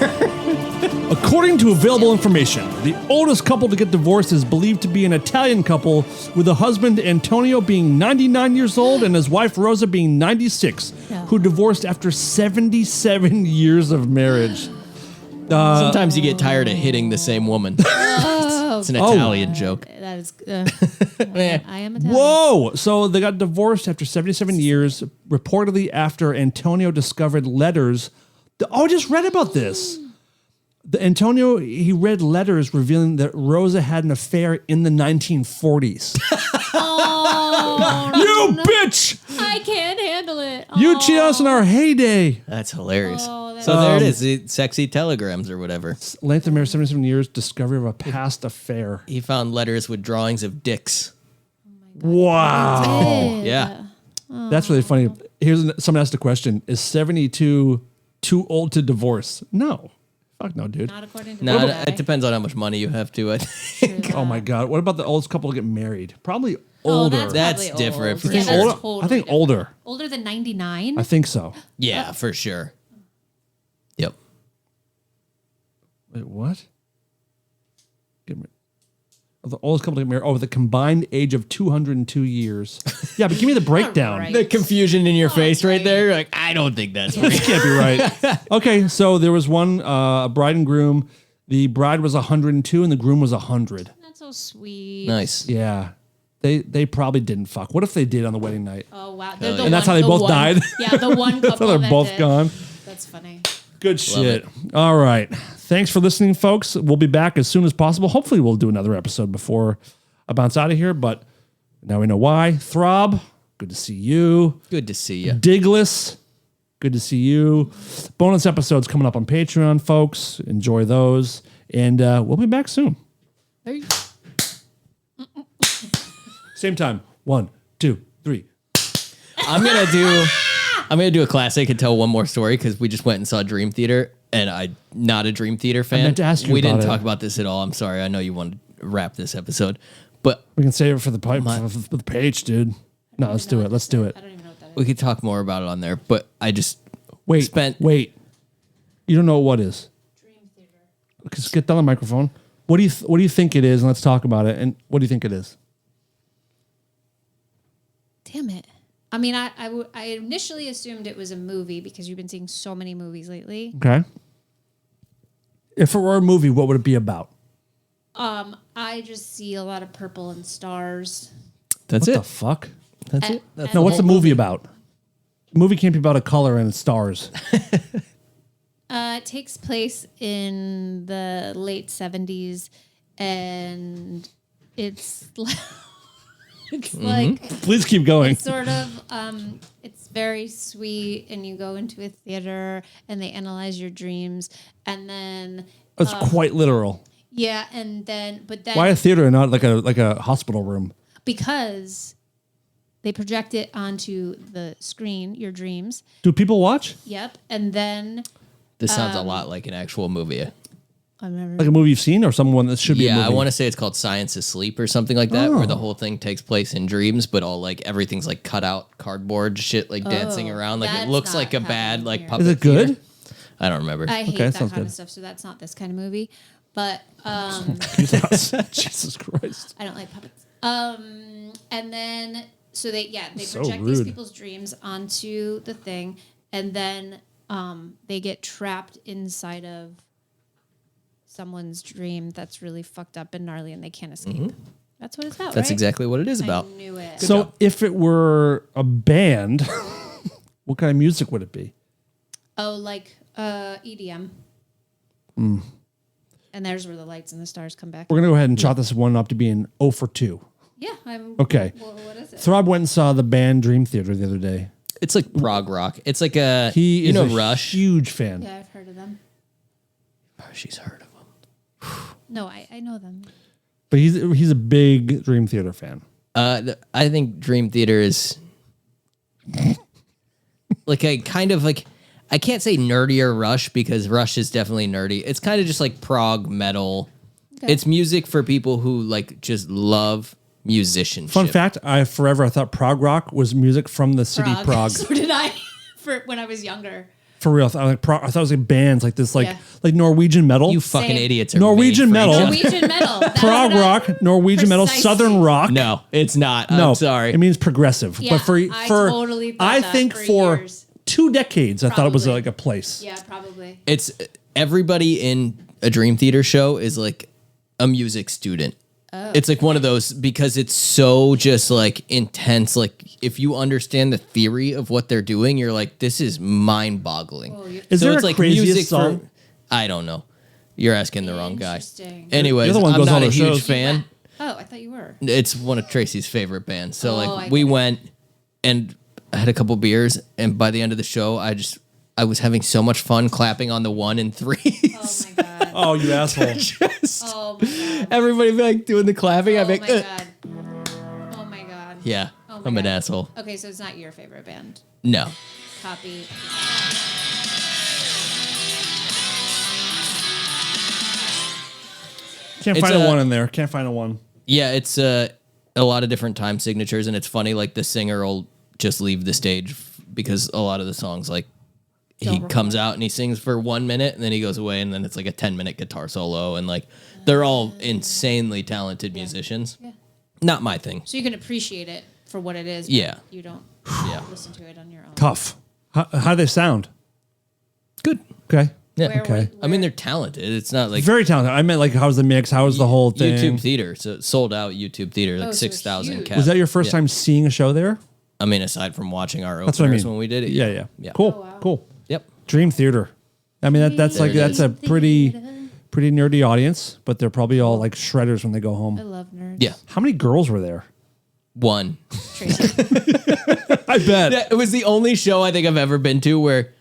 According to available information, the oldest couple to get divorced is believed to be an Italian couple, with the husband Antonio being 99 years old and his wife Rosa being 96, No. who divorced after 77 years of marriage. Sometimes you get tired of hitting the same woman. It's an Italian joke. That is. I am Italian. Whoa! So they got divorced after 77 years, reportedly after Antonio discovered letters. Oh, I just read about this. Antonio, he read letters revealing that Rosa had an affair in the 1940s. Oh, You bitch! I can't handle it. You cheat us in our heyday. That's hilarious. Oh, that's- So there it is, the sexy telegrams or whatever. Length of marriage, 77 years, discovery of a past affair. He found letters with drawings of dicks. Wow. Yeah. That's really funny. Someone asked a question. Is 72 too old to divorce? No. Fuck no, dude. Not according to No, this guy. it depends on how much money you have to. I think. Oh my God. What about the oldest couple to get married? Probably Oh, older. That's probably different old. for Yeah, sure. that's Older? totally I think different. older. Older than 99? I think so. Yeah, for sure. Yep. Wait, what? The oldest couple to get married. Oh, with a combined age of 202 years. Yeah, but give me the breakdown. right. The confusion in your face right there. You're like, I don't think that's right. Can't be right. Okay, so there was one bride and groom. The bride was 102 and the groom was 100. That's so sweet. Nice. Yeah. They probably didn't fuck. What if they did on the wedding night? Oh, wow. They're the yeah. And that's one- how they the both one- died? Yeah, the one couple So they're that both did. gone. That's funny. Good shit. All right. Thanks for listening, folks. We'll be back as soon as possible. Hopefully, we'll do another episode before I bounce out of here, but now we know why. Throb, good to see you. Good to see you. Digless, good to see you. Bonus episodes coming up on Patreon, folks. Enjoy those. And we'll be back soon. Hey. Same time. 1, 2, 3. I'm gonna do a classic and tell one more story because we just went and saw Dream Theater, and I'm not a Dream Theater fan. meant to ask you we about didn't it. talk about this at all. I'm sorry. I know you wanted to wrap this episode, but We can save it for the pipe for the page, dude. No, let's do it. Let's do it. I don't even know what that is. we could talk more about it on there. But I just Wait. Wait. You don't know what is? Dream Theater. Just get down the microphone. What do you think it is? And let's talk about it. And what do you think it is? Damn it. I mean, I initially assumed it was a movie because you've been seeing so many movies lately. Okay. If it were a movie, what would it be about? I just see a lot of purple and stars. that's What it. the fuck? That's it. That's No, the what's the whole movie about? The movie can't be about a color and stars. It takes place in the late 70s, and it's it's like Please keep going. it's sort of it's very sweet, and you go into a theater and they analyze your dreams, and then It's quite literal. yeah, and then but then Why a theater and not like a hospital room? because they project it onto the screen, your dreams. Do people watch? Yep, and then This sounds a lot like an actual movie. I've never. Like a movie you've seen or someone that should be a Yeah, movie? I want to say it's called Science Asleep or something like that, where the whole thing takes place in dreams, but all like everything's like cut out cardboard shit, like dancing around. Like it that's looks not like a bad happening like here. puppet. Is it good? theater. I don't remember. I hate Okay, that sounds kind of good. stuff, so that's not this kind of movie. But Jesus Christ. I don't like puppets. And then so they So project these rude. people's dreams onto the thing, and then they get trapped inside of someone's dream that's really fucked up and gnarly, and they can't escape. That's what it's about. That's right? exactly what it is about. I knew it. So if it were a band, what kind of music would it be? Oh, like EDM. Hmm. And there's where the lights and the stars come back. We're going to go ahead and chalk this one up to being 0 for 2. Yeah, I'm Okay. What is it? Throb went and saw the band Dream Theater the other day. It's like prog rock. It's like a He you is know a Rush. huge fan. Yeah, I've heard of them. She's heard of them. No, I know them. But he's a big Dream Theater fan. I think Dream Theater is like a kind of like I can't say nerdier Rush because Rush is definitely nerdy. It's kind of just like prog metal. Okay. It's music for people who like just love musicianship. Fun fact, I thought prog rock was music from the city Prague. So did I for when I was younger. For real. I thought it was like bands like this, Yeah. like Norwegian metal. You fucking Same. idiots are Norwegian made for metal. each other. Norwegian metal. That's prog what I- rock, Norwegian metal, Precisely. Southern rock. No, it's not. No, I'm sorry. It means progressive. Yeah, but for I totally thought I that think for for years. 2 decades, I thought it was Probably. like a place. Yeah, probably. It's everybody in a Dream Theater show is like a music student. It's like one of those because it's so just like intense. Like if you understand the theory of what they're doing, you're like, this is mind boggling. Is there it's a like craziest music song? for I don't know. You're asking the wrong guy. Interesting. Anyways, You're the one who I'm goes not on a the huge shows. fan. Oh, I thought you were. It's one of Tracy's favorite bands. So I like we get it. went and I had a couple beers, and by the end of the show, I was having so much fun clapping on the 1 and 3. Oh my god. Oh, you asshole. Oh my god. Everybody like doing the clapping. Oh I'm like, my god. Oh my god. yeah, Oh my I'm an God. asshole. Okay, so it's not your favorite band. No. Copy. Can't It's find a a- 1 in there. Can't find a 1. Yeah, it's a lot of different time signatures, and it's funny. Like the singer will just leave the stage because a lot of the songs, like he comes out and he sings for 1 minute, and then he goes away, and then it's like a 10-minute guitar solo, and like they're all insanely talented musicians. Yeah. Not my thing. So you can appreciate it for what it is. But Yeah. You don't Yeah. listen to it on your own. Tough. How do they sound? Good. Okay. Yeah. Where- Okay. I mean, they're talented. It's not like Very talented. I meant like, how's the mix? How's the whole thing? YouTube theater. So sold out YouTube theater, like Oh, so 6,000 huge. caps. Was that your first Yeah. time seeing a show there? I mean, aside from watching our That's what I openers mean. when we did it. Yeah. Yeah. Cool. Oh, wow. Cool. Yep. Dream Theater. I mean, that's like, There it that's a pretty nerdy audience, but they're probably all like shredders when they go I home. love nerds. Yeah. How many girls were there? One. Tracy. I bet. It was the only show I think I've ever been to where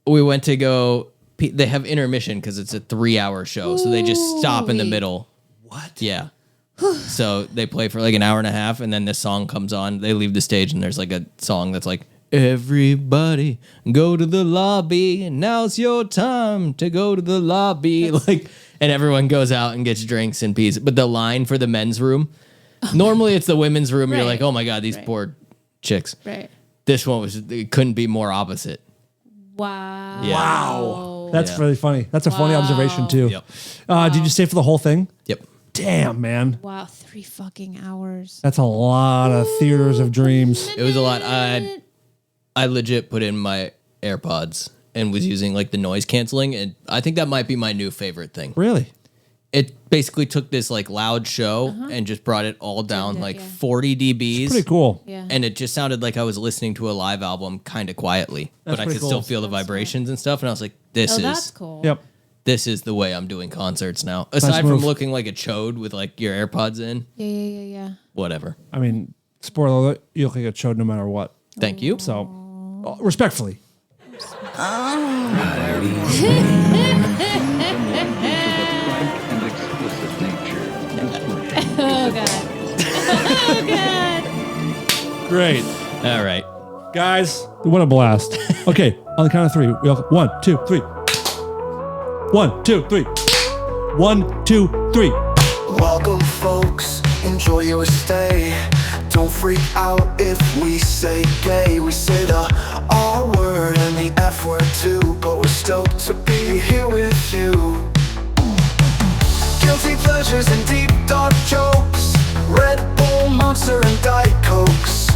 we went to go. They have intermission because it's a 3-hour show, so they just stop in the Holy. middle. What? Yeah. So they play for like an hour and a half, and then this song comes on. They leave the stage, and there's like a song that's like, "Everybody go to the lobby, and now's your time to go to the lobby." Like, and everyone goes out and gets drinks and peas. But the line for the men's room, normally it's the women's room. You're Right. like, oh my god, these Right. poor chicks. Right. This one it couldn't be more opposite. Wow. Yeah. Wow. That's Oh. really funny. That's a funny observation too. Yep. Did you stay for the whole thing? Yep. Damn, man. Wow. 3 fucking hours. That's a lot of theaters of dreams. It was a lot. I legit put in my AirPods and was using like the noise canceling, and I think that might be my new favorite thing. Really? It basically took this like loud show and just brought it all down it, like yeah. 40 dBs. Pretty cool. Yeah. And it just sounded like I was listening to a live album kind of quietly, but I pretty could cool. still feel the vibrations and stuff. And I was like, this Oh, is that's cool. Yep. this is the way I'm doing concerts now. Aside from move. looking like a chode with like your AirPods in, Yeah. whatever. I mean, spoiler alert, you look like a chode no matter what. Thank you. So, respectfully. and explicit nature. Discretion Oh god. Oh god. Great. All right. Guys, what a blast. Okay, on the count of three. We all, 1, 2, 3. 1, 2, 3. 1, 2, 3. Welcome, folks. Enjoy your stay. Don't freak out if we say gay. We say the R word and the F word too, but we're stoked to be here with you. Guilty pleasures and deep dark jokes, Red Bull, Monster and Diet Cokes,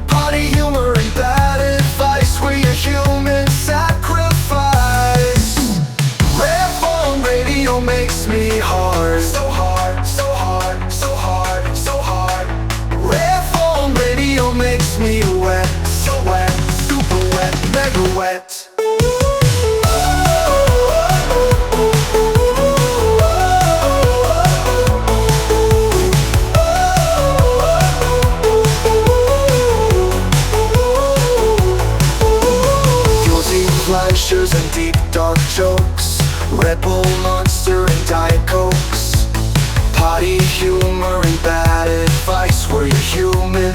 potty humor and bad advice. We're your human sacrifice. Red Phone Radio makes me hard. So hard, so hard, so hard, so hard. Red Phone Radio makes me wet. So wet, super wet, mega wet. Pleasures and deep dark jokes, Red Bull, Monster and Diet Cokes, potty humor and bad advice. We're your human